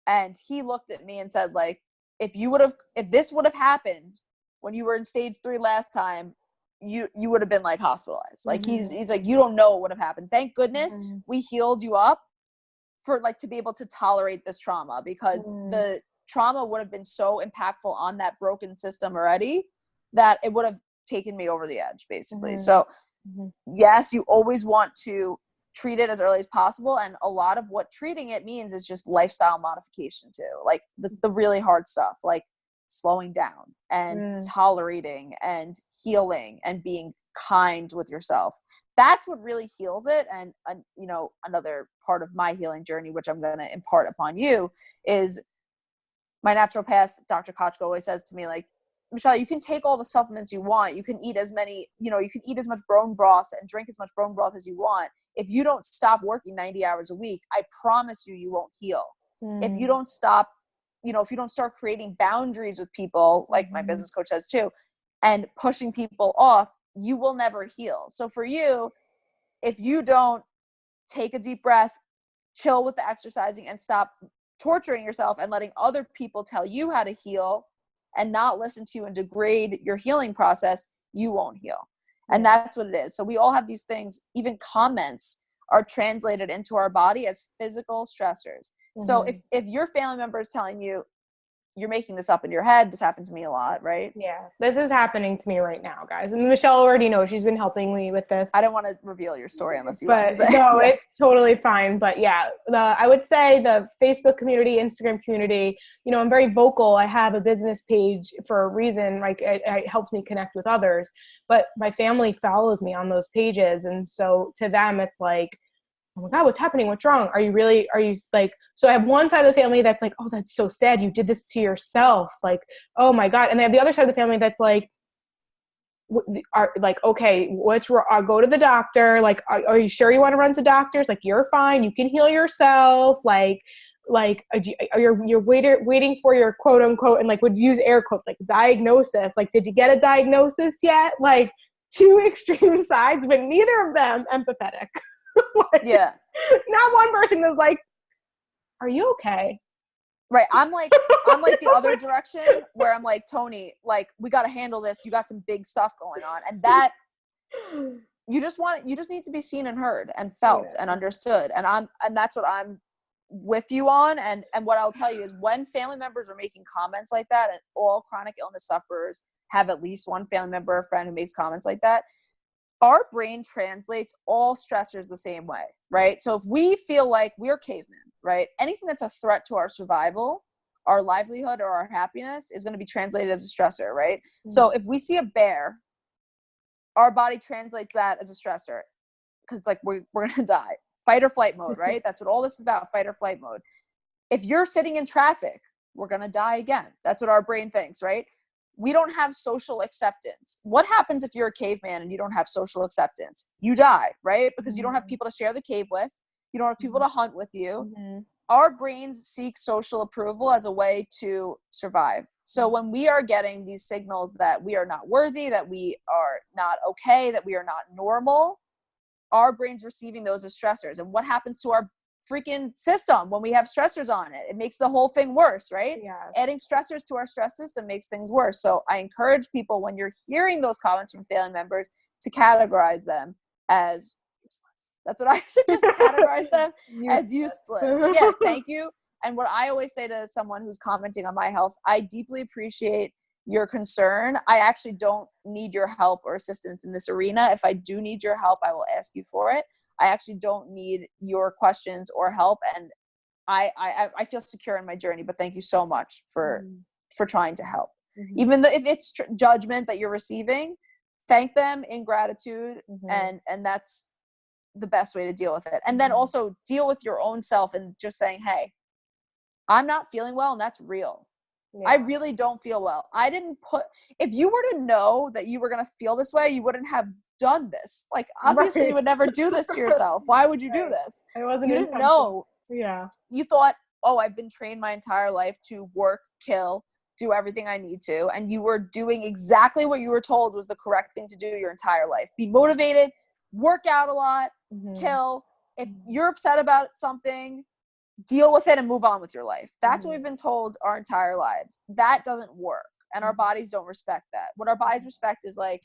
And he looked at me and said like, if this would have happened when you were in stage 3 last time, you would have been like hospitalized. Like he's like, you don't know what would have happened. Thank goodness we healed you up for like to be able to tolerate this trauma, because the trauma would have been so impactful on that broken system already that it would have taken me over the edge, basically. So yes, you always want to treat it as early as possible. And a lot of what treating it means is just lifestyle modification too. Like the really hard stuff, like slowing down and tolerating and healing and being kind with yourself. That's what really heals it. And you know, another part of my healing journey, which I'm going to impart upon you, is my naturopath, Dr. Kochko, always says to me, like, Michelle, you can take all the supplements you want. You can eat as many, you know, you can eat as much bone broth and drink as much bone broth as you want. If you don't stop working 90 hours a week, I promise you, you won't heal. If you don't stop, you know, if you don't start creating boundaries with people, like my business coach says too, and pushing people off, you will never heal. So for you, if you don't take a deep breath, chill with the exercising, and stop torturing yourself and letting other people tell you how to heal and not listen to you and degrade your healing process, you won't heal. And that's what it is. So we all have these things. Even comments are translated into our body as physical stressors. So if your family member is telling you, you're making this up in your head, this happens to me a lot, right? Yeah, this is happening to me right now, guys. And Michelle already knows, she's been helping me with this. I don't want to reveal your story unless you want to say. No, it's totally fine. But yeah, I would say the Facebook community, Instagram community, you know, I'm very vocal. I have a business page for a reason. Like it helps me connect with others. But my family follows me on those pages. And so to them, it's like, oh my God, what's happening? What's wrong? Are you like, so I have one side of the family that's like, oh, that's so sad. You did this to yourself. Like, oh my God. And they have the other side of the family that's like, okay, what's wrong? I'll go to the doctor. Like, are you sure you want to run to doctors? Like, you're fine. You can heal yourself. You're waiting for your quote unquote, and like would use air quotes, like diagnosis. Like, did you get a diagnosis yet? Like, two extreme sides, but neither of them empathetic. Like, not one person is like, are you okay? Right. I'm like the other direction where I'm like, Toni, like, we got to handle this. You got some big stuff going on. And that you just need to be seen and heard and felt and understood. And that's what I'm with you on. And what I'll tell you is, when family members are making comments like that, and all chronic illness sufferers have at least one family member or friend who makes comments like that, our brain translates all stressors the same way, right? So if we feel like we're cavemen, right? Anything that's a threat to our survival, our livelihood, or our happiness is going to be translated as a stressor, right? So if we see a bear, our body translates that as a stressor, because it's like, we're going to die. Fight or flight mode, right? That's what all this is about, fight or flight mode. If you're sitting in traffic, we're going to die again. That's what our brain thinks, right? We don't have social acceptance. What happens if you're a caveman and you don't have social acceptance? You die, right? Because you don't have people to share the cave with. You don't have people to hunt with you. Our brains seek social approval as a way to survive. So when we are getting these signals that we are not worthy, that we are not okay, that we are not normal, our brain's receiving those as stressors. And what happens to our freaking system when we have stressors on it? It makes the whole thing worse, right? Adding stressors to our stress system makes things worse. So I encourage people, when you're hearing those comments from family members, to categorize them as useless. That's what I say, just categorize them as useless. Yeah, thank you. And what I always say to someone who's commenting on my health, I deeply appreciate your concern. I actually don't need your help or assistance in this arena. If I do need your help, I will ask you for it. I actually don't need your questions or help. And I feel secure in my journey, but thank you so much for trying to help. Even though if it's judgment that you're receiving, thank them in gratitude. And that's the best way to deal with it. And then also deal with your own self and just saying, hey, I'm not feeling well. And that's real. I really don't feel well. If you were to know that you were going to feel this way, you wouldn't have done this. Like, obviously you would never do this to yourself. Why would you do this? You didn't know. You thought, oh, I've been trained my entire life to work, kill, do everything I need to. And you were doing exactly what you were told was the correct thing to do your entire life. Be motivated, work out a lot, kill. If you're upset about something, deal with it and move on with your life. That's what we've been told our entire lives. That doesn't work. And our bodies don't respect that. What our bodies respect is like,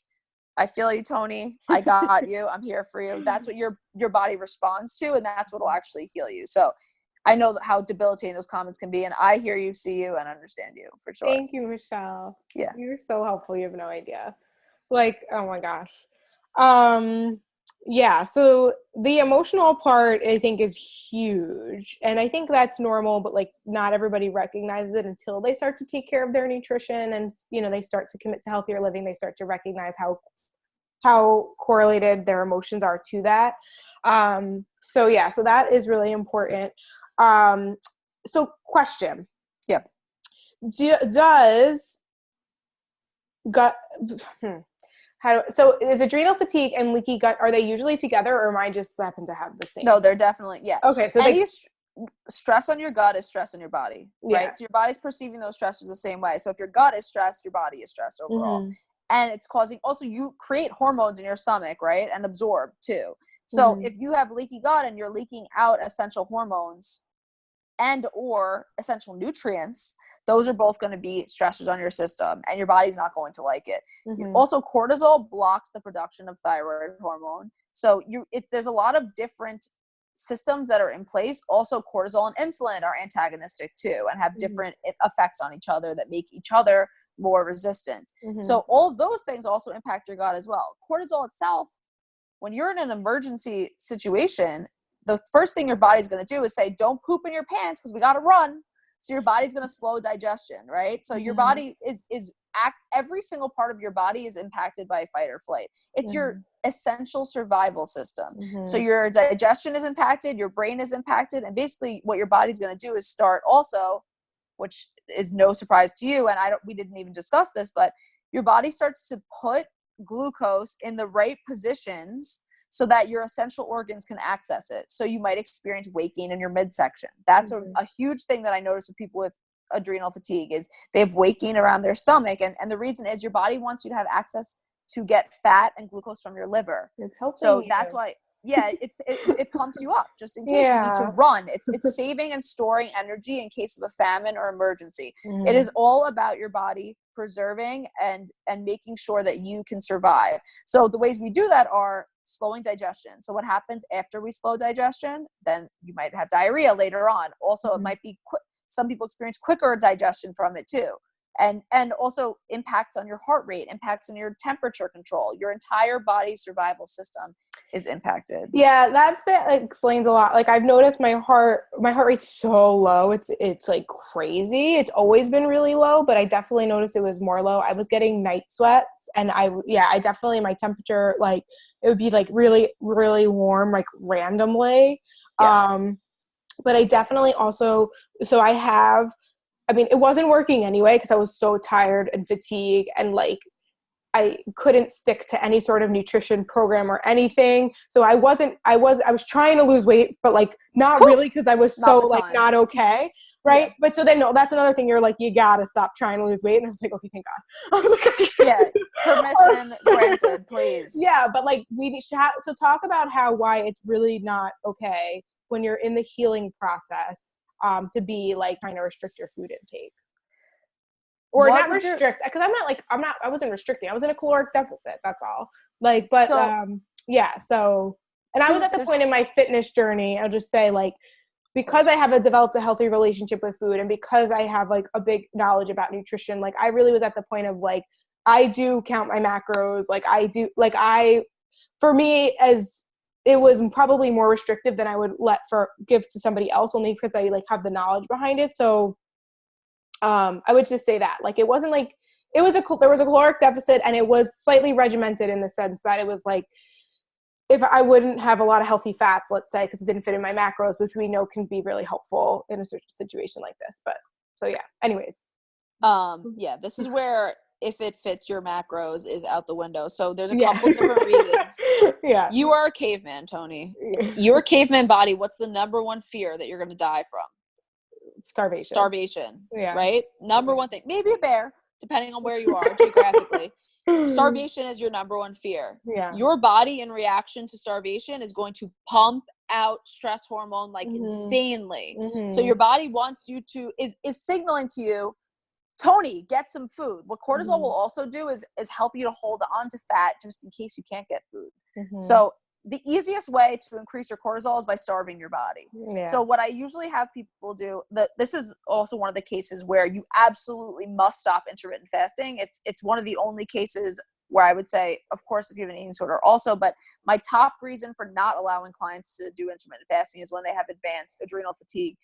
I feel you, Toni. I got you. I'm here for you. That's what your body responds to, and that's what will actually heal you. So I know how debilitating those comments can be, and I hear you, see you, and understand you for sure. Thank you, Michelle. Yeah. You're so helpful. You have no idea. Like, oh my gosh. Yeah, so the emotional part, I think, is huge. And I think that's normal, but like not everybody recognizes it until they start to take care of their nutrition and, you know, they start to commit to healthier living. They start to recognize how correlated their emotions are to that. So yeah, so that is really important. So question. Yeah. Does gut, so is adrenal fatigue and leaky gut, are they usually together, or am I just happen to have the same? No, they're definitely, yeah. Okay. So any stress on your gut is stress on your body, right? Yeah. So your body's perceiving those stresses the same way. So if your gut is stressed, your body is stressed overall. Mm-hmm. And it's causing, also you create hormones in your stomach, right? And absorb too. So if you have leaky gut and you're leaking out essential hormones and or essential nutrients, those are both going to be stressors on your system, and your body's not going to like it. Also, cortisol blocks the production of thyroid hormone. So there's a lot of different systems that are in place. Also, cortisol and insulin are antagonistic too, and have different effects on each other that make each other more resistant. So all of those things also impact your gut as well. Cortisol itself, when you're in an emergency situation, the first thing your body's going to do is say, don't poop in your pants because we got to run. So your body's going to slow digestion, right? So your body every single part of your body is impacted by fight or flight. It's your essential survival system. So your digestion is impacted, your brain is impacted, and basically what your body's going to do is start also, which is no surprise to you, and we didn't even discuss this, but your body starts to put glucose in the right positions so that your essential organs can access it. So you might experience weight gain in your midsection. That's a huge thing that I notice with people with adrenal fatigue is they have weight gain around their stomach. And the reason is your body wants you to have access to get fat and glucose from your liver. It's helping so you. That's why, it pumps you up just in case you need to run. It's saving and storing energy in case of a famine or emergency. It is all about your body preserving and making sure that you can survive. So the ways we do that are slowing digestion. So what happens after we slow digestion? Then you might have diarrhea later on. Also, it might be some people experience quicker digestion from it too. And also impacts on your heart rate, impacts on your temperature control. Your entire body's survival system is impacted. Yeah, that explains a lot. Like I've noticed my heart rate's so low. It's like crazy. It's always been really low, but I definitely noticed it was more low. I was getting night sweats, and I definitely, my temperature, like it would be like really, really warm, like randomly. Yeah. But I definitely also, so it wasn't working anyway because I was so tired and fatigued, and like I couldn't stick to any sort of nutrition program or anything. So I was trying to lose weight, but like not really, because I was so like not okay. Right. Yeah. But so then, no, that's another thing. You're like, you got to stop trying to lose weight. And I was like, okay, thank God. I was like, yeah. Permission granted, please. Yeah. But like we should so talk about why it's really not okay when you're in the healing process, to be like trying to restrict your food intake. Or not restrict, because I wasn't restricting. I was in a caloric deficit. That's all. Like, but yeah. So, and I was at the point in my fitness journey, I'll just say, like, because I have developed a healthy relationship with food, and because I have like a big knowledge about nutrition, like I really was at the point of like, I do count my macros. Like for me, as it was probably more restrictive than I would give to somebody else, only because I like have the knowledge behind it. So I would just say that, like, it wasn't like there was a caloric deficit, and it was slightly regimented in the sense that it was like, if I wouldn't have a lot of healthy fats, let's say, because it didn't fit in my macros, which we know can be really helpful in a situation like this. But so yeah, anyways. Yeah, this is where if it fits your macros is out the window. So there's a couple different reasons. Yeah. You are a caveman, Toni. Your caveman body, what's the number one fear that you're going to die from? Starvation. Yeah. Right? Number one thing. Maybe a bear, depending on where you are geographically. Starvation is your number one fear. Yeah. Your body, in reaction to starvation, is going to pump out stress hormone like insanely. Mm-hmm. So your body wants you to, is signaling to you, Toni, get some food. What cortisol will also do is help you to hold on to fat just in case you can't get food. So the easiest way to increase your cortisol is by starving your body. So what I usually have people do, this is also one of the cases where you absolutely must stop intermittent fasting. It's one of the only cases where I would say, of course, if you have an eating disorder also, but my top reason for not allowing clients to do intermittent fasting is when they have advanced adrenal fatigue.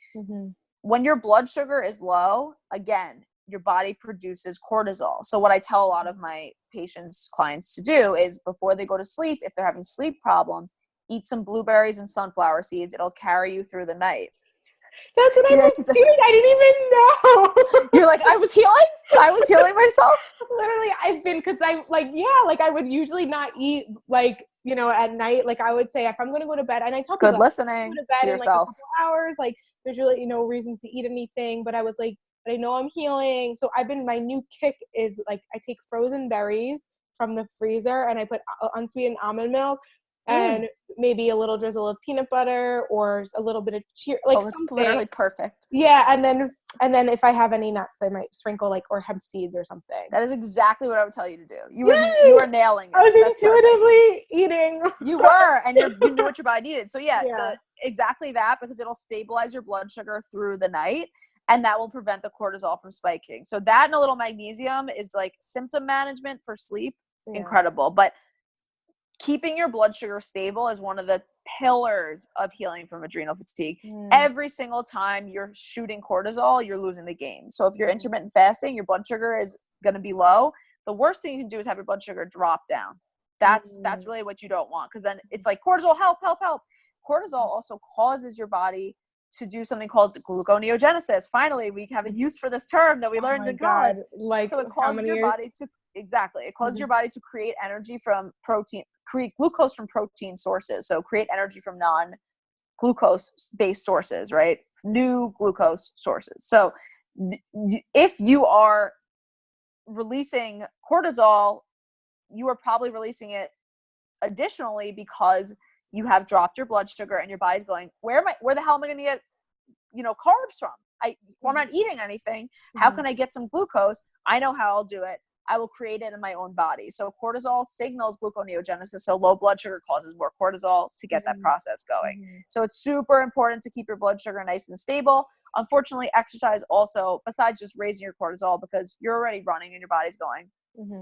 When your blood sugar is low, again, your body produces cortisol. So what I tell a lot of my patients, clients to do is before they go to sleep, if they're having sleep problems, eat some blueberries and sunflower seeds. It'll carry you through the night. That's what I was doing. I didn't even know. You're like, I was healing myself. Literally, I've been, because I I would usually not eat at night. Like I would say, if I'm going to go to bed, and I tell people, good listening to yourself. In like a couple hours, like there's really no reason to eat anything. But I was like, but I know I'm healing. So my new kick is like, I take frozen berries from the freezer and I put unsweetened almond milk and maybe a little drizzle of peanut butter or a little bit of cheer, it's literally perfect. Yeah. And then if I have any nuts, I might sprinkle or hemp seeds or something. That is exactly what I would tell you to do. You were nailing it. I was intuitively eating. You were, and you knew what your body needed. So exactly that, because it'll stabilize your blood sugar through the night. And that will prevent the cortisol from spiking. So that and a little magnesium is like symptom management for sleep. Incredible. But keeping your blood sugar stable is one of the pillars of healing from adrenal fatigue. Every single time you're shooting cortisol, you're losing the game. So if you're intermittent fasting, your blood sugar is going to be low. The worst thing you can do is have your blood sugar drop down. That's really what you don't want, because then it's like cortisol, help. Cortisol also causes your body to do something called gluconeogenesis. Finally, we have a use for this term that we learned in college. So it causes your body to it causes your body to create energy from protein, create glucose from protein sources. So create energy from non-glucose based sources, right? New glucose sources. So if you are releasing cortisol, you are probably releasing it additionally because you have dropped your blood sugar and your body's going, where the hell am I going to get, carbs from? I'm not eating anything. How can I get some glucose? I know how I'll do it. I will create it in my own body. So cortisol signals gluconeogenesis. So low blood sugar causes more cortisol to get that process going. So it's super important to keep your blood sugar nice and stable. Unfortunately, exercise also, besides just raising your cortisol, because you're already running and your body's going,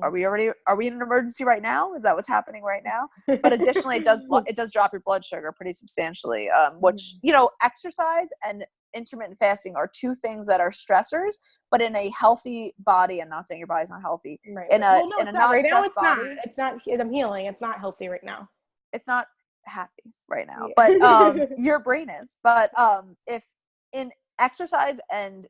are we in an emergency right now? Is that what's happening right now? But additionally, it does drop your blood sugar pretty substantially, which, exercise and intermittent fasting are two things that are stressors, but in a healthy body. I'm not saying your body's not healthy. Right. In a non-stressed body. It's not. I'm healing. It's not healthy right now. It's not happy right now, but your brain is. But if in exercise and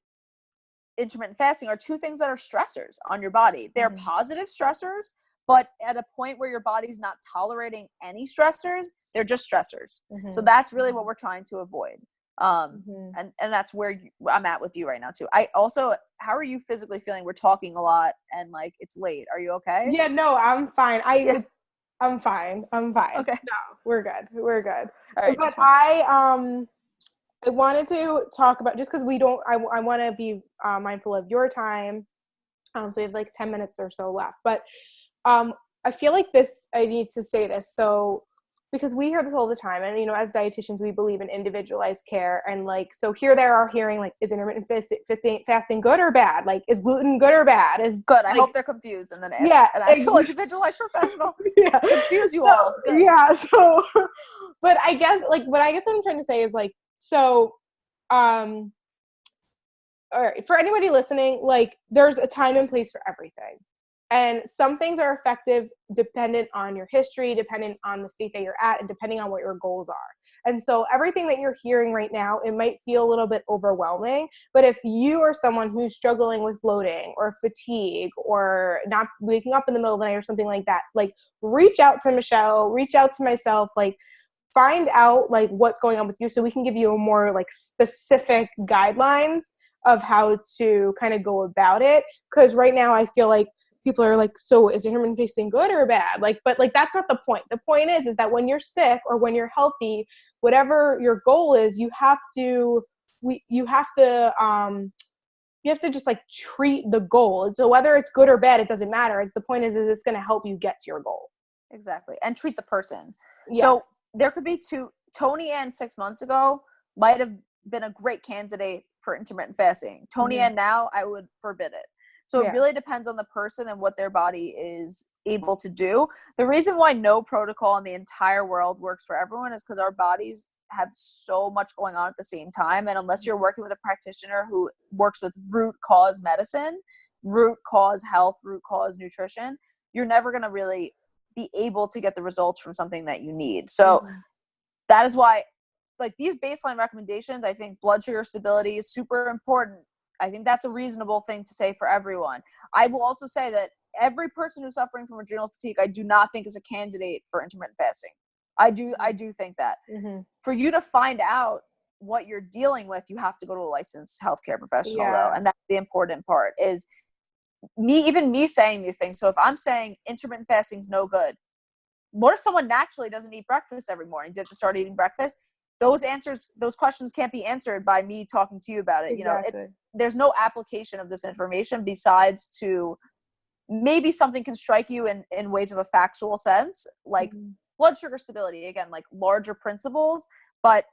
intermittent fasting are two things that are stressors on your body. They're positive stressors, but at a point where your body's not tolerating any stressors, they're just stressors. So that's really what we're trying to avoid. And that's where I'm at with you right now too. How are you physically feeling? We're talking a lot and it's late. Are you okay? Yeah, no, I'm fine. I'm fine. Okay. No, we're good. All right, but I wanted to talk about, just because I want to be mindful of your time. So we have 10 minutes or so left, but I feel like I need to say this. So, because we hear this all the time, and as dietitians, we believe in individualized care, and so here they are hearing is intermittent fasting good or bad? Is gluten good or bad? Is good. I hope they're confused, and then ask an actual individualized professional. Confuse you all. Good. Yeah. So, but I guess what I'm trying to say is so. All right, for anybody listening, there's a time and place for everything. And some things are effective dependent on your history, dependent on the state that you're at, and depending on what your goals are. And so everything that you're hearing right now, it might feel a little bit overwhelming, but if you are someone who's struggling with bloating or fatigue or not waking up in the middle of the night or something like that, reach out to Michelle, reach out to myself, find out what's going on with you so we can give you a more specific guidelines of how to kind of go about it. Because right now I feel people are so is intermittent fasting good or bad? But that's not the point. The point is that when you're sick or when you're healthy, whatever your goal is, you have to just like treat the goal. And so whether it's good or bad, it doesn't matter. It's the point is this going to help you get to your goal? Exactly. And treat the person. Yeah. So there could be Tony Ann 6 months ago might have been a great candidate for intermittent fasting. Tony Ann now, I would forbid it. So it really depends on the person and what their body is able to do. The reason why no protocol in the entire world works for everyone is because our bodies have so much going on at the same time. And unless you're working with a practitioner who works with root cause medicine, root cause health, root cause nutrition, you're never going to really be able to get the results from something that you need. So that is why, like, these baseline recommendations, I think blood sugar stability is super important. I think that's a reasonable thing to say for everyone. I will also say that every person who's suffering from adrenal fatigue, I do not think is a candidate for intermittent fasting. I do think that. For you to find out what you're dealing with, you have to go to a licensed healthcare professional though. And that's the important part is me saying these things. So if I'm saying intermittent fasting is no good, what if someone naturally doesn't eat breakfast every morning? Do you have to start eating breakfast? Those questions can't be answered by me talking to you about it. Exactly. There's no application of this information besides to maybe something can strike you in ways of a factual sense, like blood sugar stability, again, like larger principles, but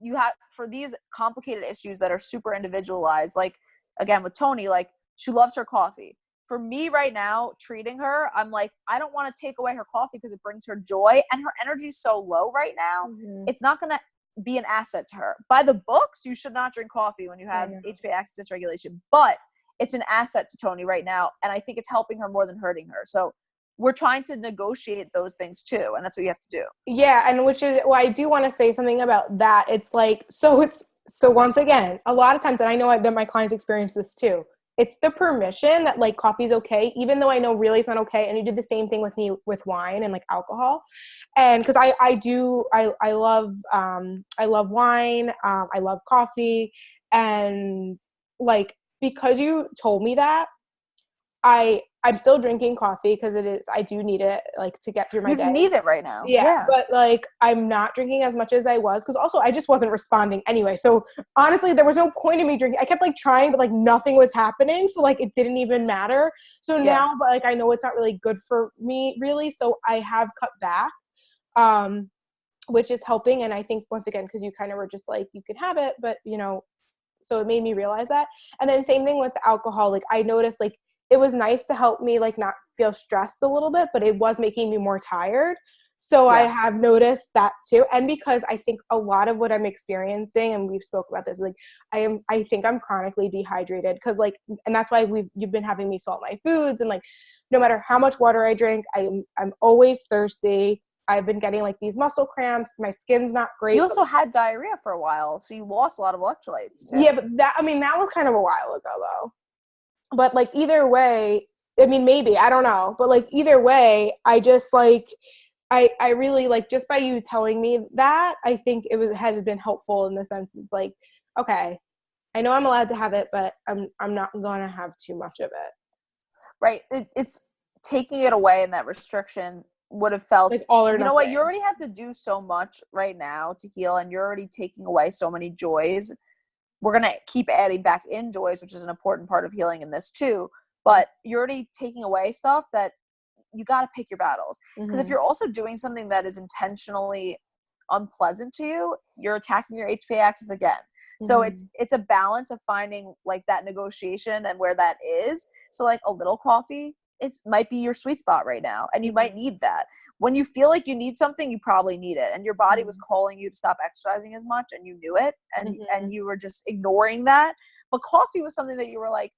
you have, for these complicated issues that are super individualized, like again with Tony, like she loves her coffee. For me right now, treating her, I'm like, I don't want to take away her coffee because it brings her joy, and her energy is so low right now. It's not going to be an asset to her. By the books, you should not drink coffee when you have HPA axis dysregulation, but it's an asset to Tony right now, and I think it's helping her more than hurting her. So we're trying to negotiate those things too, and that's what you have to do. Yeah, and which is why I do want to say something about that. It's like, so once again, a lot of times, and I know that my clients experience this too, it's the permission that like coffee's okay, even though I know really it's not okay. And you did the same thing with me with wine and like alcohol. And because I love wine, I love coffee, and like, because you told me that, I'm still drinking coffee because I do need it, like, to get through my day. You need it right now. Yeah. But like, I'm not drinking as much as I was because also I just wasn't responding anyway. So honestly, there was no point in me drinking. I kept like trying, but like nothing was happening. So like it didn't even matter. So now, but like I know it's not really good for me really. So I have cut back, which is helping. And I think once again, because you kind of were just like, you can have it, but so it made me realize that. And then same thing with the alcohol. Like I noticed like it was nice to help me like not feel stressed a little bit, but it was making me more tired. So I have noticed that too. And because I think a lot of what I'm experiencing, and we've spoke about this, like I think I'm chronically dehydrated because like, and that's why you've been having me salt my foods, and like no matter how much water I drink, I'm always thirsty. I've been getting like these muscle cramps. My skin's not great. You also had diarrhea for a while, so you lost a lot of electrolytes too. Yeah, but that was kind of a while ago though. But like either way, I mean, maybe, I don't know. But like either way, I just like, I really like, just by you telling me that, I think has been helpful in the sense it's like, okay, I know I'm allowed to have it, but I'm not going to have too much of it. Right. It's taking it away, and that restriction would have felt, like all or you know nothing. what, you already have to do so much right now to heal, and you're already taking away so many joys. We're going to keep adding back in joys, which is an important part of healing in this too. But you're already taking away stuff that you got to pick your battles. Because if you're also doing something that is intentionally unpleasant to you, you're attacking your HPA axis again. So it's a balance of finding like that negotiation and where that is. So like a little coffee, it might be your sweet spot right now, and you might need that. When you feel like you need something, you probably need it, and your body was calling you to stop exercising as much, and you knew it, and you were just ignoring that. But coffee was something that you were like,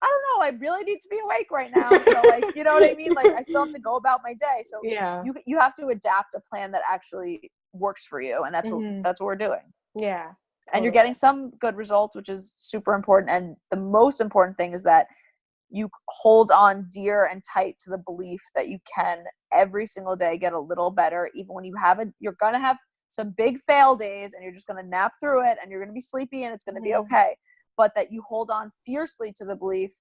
I don't know, I really need to be awake right now. So like, you know what I mean? Like I still have to go about my day. So you have to adapt a plan that actually works for you, and that's what we're doing. Yeah. And you're getting some good results, which is super important. And the most important thing is that you hold on dear and tight to the belief that you can every single day get a little better, even when you're going to have some big fail days, and you're just going to nap through it, and you're going to be sleepy, and it's going to be okay. But that you hold on fiercely to the belief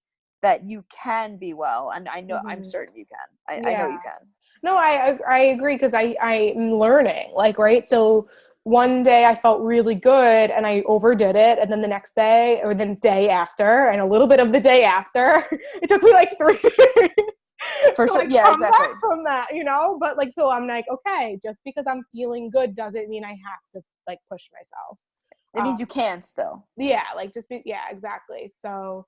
that you can be well. And I know, I'm certain you can. I know you can. No, I agree, because I'm learning, like, right. So one day I felt really good and I overdid it. And then the next day or the day after and a little bit of the day after, it took me like 3 days For to sure. like Yeah, come exactly. back from that, you know? But like, so I'm like, okay, just because I'm feeling good doesn't mean I have to like push myself. It means you can still. Yeah, like yeah, exactly. So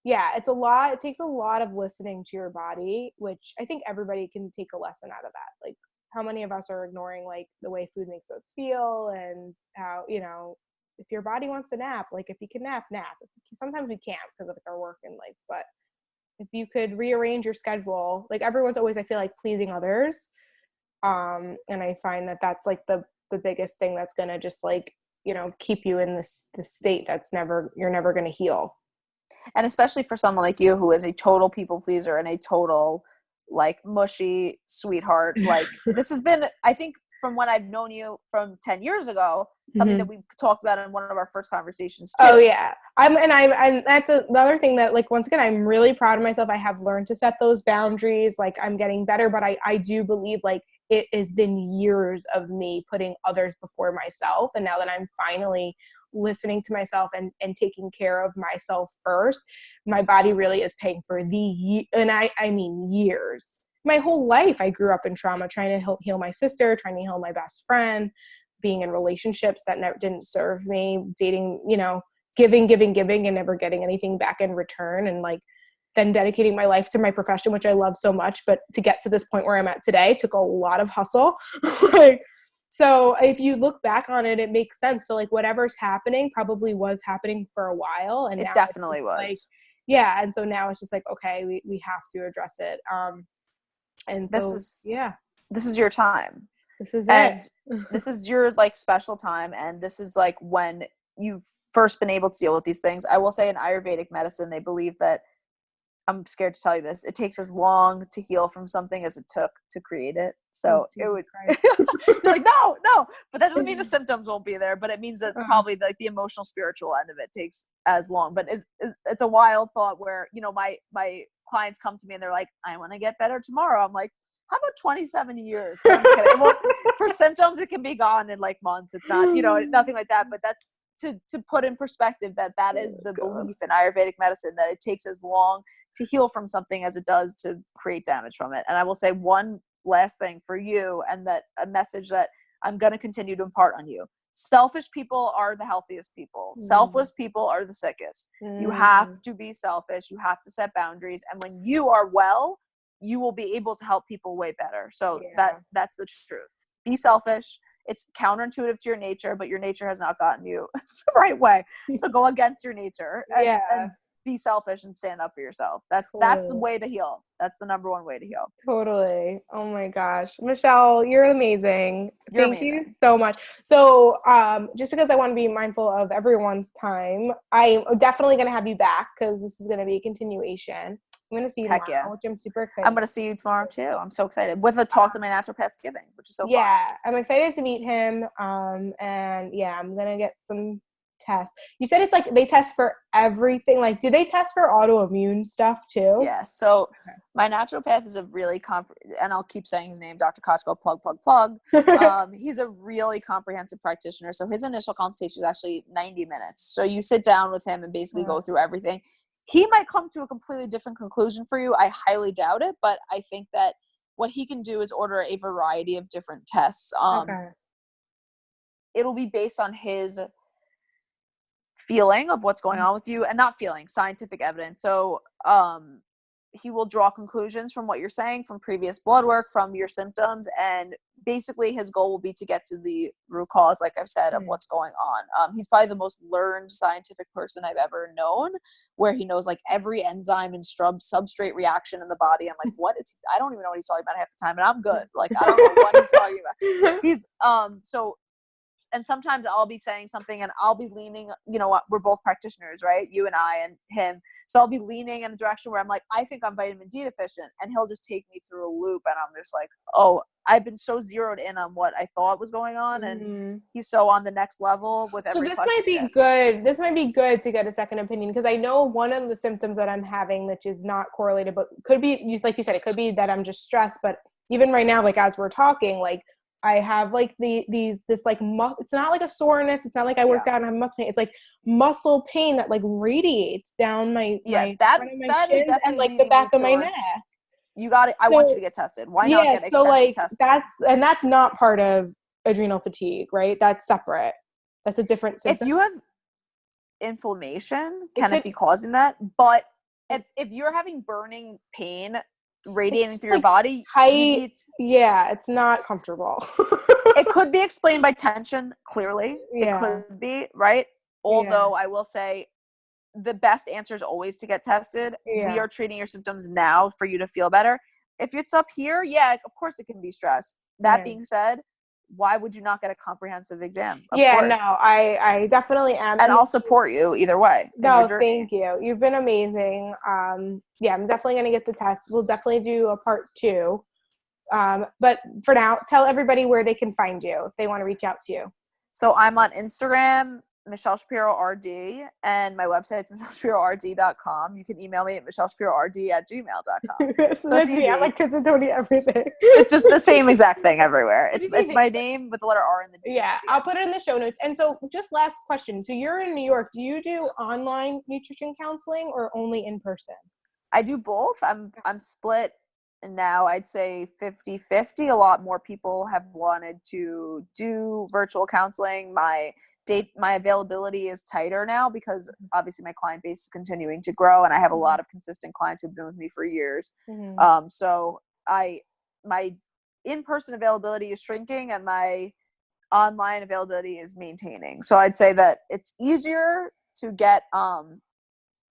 yeah, it's a lot. It takes a lot of listening to your body, which I think everybody can take a lesson out of that. Like, how many of us are ignoring like the way food makes us feel, and how, you know, if your body wants a nap, like if you can nap. Sometimes we can't because of like our work and life, but if you could rearrange your schedule, like everyone's always, I feel like, pleasing others, and I find that that's like the biggest thing that's gonna just like, you know, keep you in this state that's you're never gonna heal. And especially for someone like you who is a total people pleaser and a total like mushy sweetheart, like this has been, I think from when I've known you from 10 years ago, something that we talked about in one of our first conversations too. Oh yeah. I'm that's another thing that, like, once again, I'm really proud of myself. I have learned to set those boundaries. Like, I'm getting better, but I do believe like it has been years of me putting others before myself. And now that I'm finally listening to myself and taking care of myself first, my body really is paying for I mean years. My whole life I grew up in trauma, trying to heal my sister, trying to heal my best friend, being in relationships that didn't serve me, dating, you know, giving and never getting anything back in return. And like, then dedicating my life to my profession, which I love so much. But to get to this point where I'm at today took a lot of hustle. Like, so if you look back on it, it makes sense. So like, whatever's happening probably was happening for a while. And it now definitely was. like, yeah. And so now it's just like, okay, we have to address it. And so, this is your time. This is and it. This is your like special time. And this is like when you've first been able to deal with these things. I will say in Ayurvedic medicine, they believe that, I'm scared to tell you this, it takes as long to heal from something as it took to create it. So it would, you're like, no, but that doesn't mean the symptoms won't be there, but it means that probably like the emotional, spiritual end of it takes as long. But it's a wild thought where, you know, my clients come to me and they're like, I want to get better tomorrow. I'm like, how about 27 years? I'm kidding. Well, for symptoms, it can be gone in like months. It's not, you know, nothing like that, but that's to put in perspective that is the belief in Ayurvedic medicine, that it takes as long to heal from something as it does to create damage from it. And I will say one last thing for you, and that a message that I'm going to continue to impart on you. Selfish people are the healthiest people. Selfless people are the sickest. You have to be selfish. You have to set boundaries. And when you are well, you will be able to help people way better. So that's the truth. Be selfish. It's counterintuitive to your nature, but your nature has not gotten you the right way. So go against your nature and be selfish and stand up for yourself. That's the way to heal. That's the number one way to heal. Totally. Oh my gosh. Michelle, you're amazing. Thank you amazing. so much. So just because I want to be mindful of everyone's time, I'm definitely going to have you back because this is going to be a continuation. I'm going to see you tomorrow, which I'm super excited. I'm going to see you tomorrow too. I'm so excited. With a talk that my naturopath's giving, which is so fun. Yeah, I'm excited to meet him. And yeah, I'm going to get some tests. You said it's like they test for everything. Like, do they test for autoimmune stuff too? Yeah. So my naturopath is a really and I'll keep saying his name, Dr. Kochko, plug. He's a really comprehensive practitioner. So his initial consultation is actually 90 minutes. So you sit down with him and basically go through everything. He might come to a completely different conclusion for you. I highly doubt it, but I think that what he can do is order a variety of different tests. It'll be based on his feeling of what's going on with you, and not feeling, scientific evidence. So he will draw conclusions from what you're saying, from previous blood work, from your symptoms, and basically his goal will be to get to the root cause, like I've said, of what's going on. He's probably the most learned scientific person I've ever known, where he knows like every enzyme and substrate reaction in the body. I'm like, I don't even know what he's talking about half the time, and I'm good. Like, I don't know what he's talking about. He's and sometimes I'll be saying something and I'll be leaning, you know, we're both practitioners, right? You and I and him. So I'll be leaning in a direction where I'm like, I think I'm vitamin D deficient. And he'll just take me through a loop. And I'm just like, oh, I've been so zeroed in on what I thought was going on. And he's so on the next level with every question. So this might be good to get a second opinion, because I know one of the symptoms that I'm having, which is not correlated, but could be, like you said, it could be that I'm just stressed. But even right now, like as we're talking, like I have like this like it's not like a soreness. It's not like I worked out and I have muscle pain. It's like muscle pain that like radiates down my that front of my that is shins and definitely like the leading back me of my neck. towards, you got it. I want you to get tested. Why not get So extensive like testing? that's not part of adrenal fatigue, right? That's separate. That's a different symptom. If you have inflammation, can it be causing that? But if you're having burning pain radiating through your body, it's not comfortable. It could be explained by tension, clearly. It could be, right? Although I will say the best answer is always to get tested. We are treating your symptoms now for you to feel better. If it's up here, of course it can be stress. That being said, why would you not get a comprehensive exam? Of course. No, I definitely am. And I'll support you either way. No, thank you. You've been amazing. I'm definitely going to get the test. We'll definitely do a part 2. But for now, tell everybody where they can find you if they want to reach out to you. So I'm on Instagram, Michelle Shapiro RD, and my website is michelleshapirord.com. You can email me at michelleshapirord@gmail.com. So it's easy. I like TipsWithToni everything. It's just the same exact thing everywhere. It's my name with the letter R in the D. Yeah, I'll put it in the show notes. And so just last question. So you're in New York. Do you do online nutrition counseling or only in person? I do both. I'm split now. I'd say 50-50. A lot more people have wanted to do virtual counseling. My availability is tighter now because obviously my client base is continuing to grow and I have a lot of consistent clients who've been with me for years. So my in-person availability is shrinking and my online availability is maintaining. So I'd say that it's easier to get,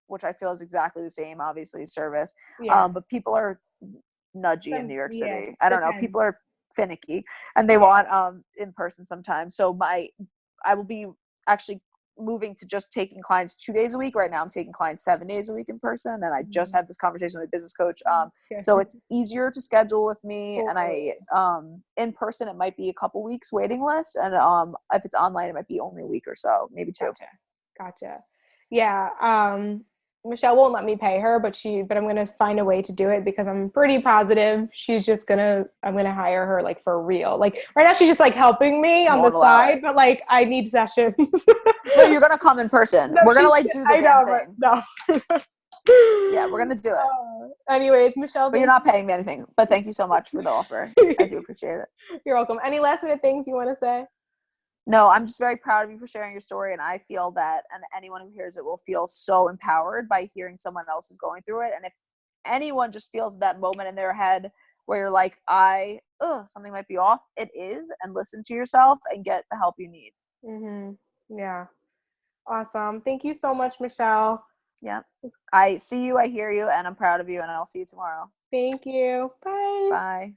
which I feel is exactly the same, obviously, service. But people are nudgy in New York City. I don't know. People are finicky and they want in person sometimes. So I will be actually moving to just taking clients 2 days a week. Right now I'm taking clients 7 days a week in person. And I just had this conversation with a business coach. So it's easier to schedule with me. And I, in person, it might be a couple weeks waiting list. And if it's online, it might be only a week or so, maybe 2. Gotcha. Yeah. Michelle won't let me pay her, but I'm going to find a way to do it because I'm pretty positive I'm going to hire her like for real. Like right now she's just like helping me on the side, but like I need sessions. No, you're going to come in person. We're going to like do the damn thing. No. Yeah, we're going to do it. Anyways, Michelle. But you're not paying me anything. But thank you so much for the offer. I do appreciate it. You're welcome. Any last minute things you want to say? No, I'm just very proud of you for sharing your story. And I feel that, and anyone who hears it will feel so empowered by hearing someone else is going through it. And if anyone just feels that moment in their head where you're like, something might be off, it is. And listen to yourself and get the help you need. Yeah. Awesome. Thank you so much, Michelle. Yeah. I see you, I hear you, and I'm proud of you, and I'll see you tomorrow. Thank you. Bye. Bye.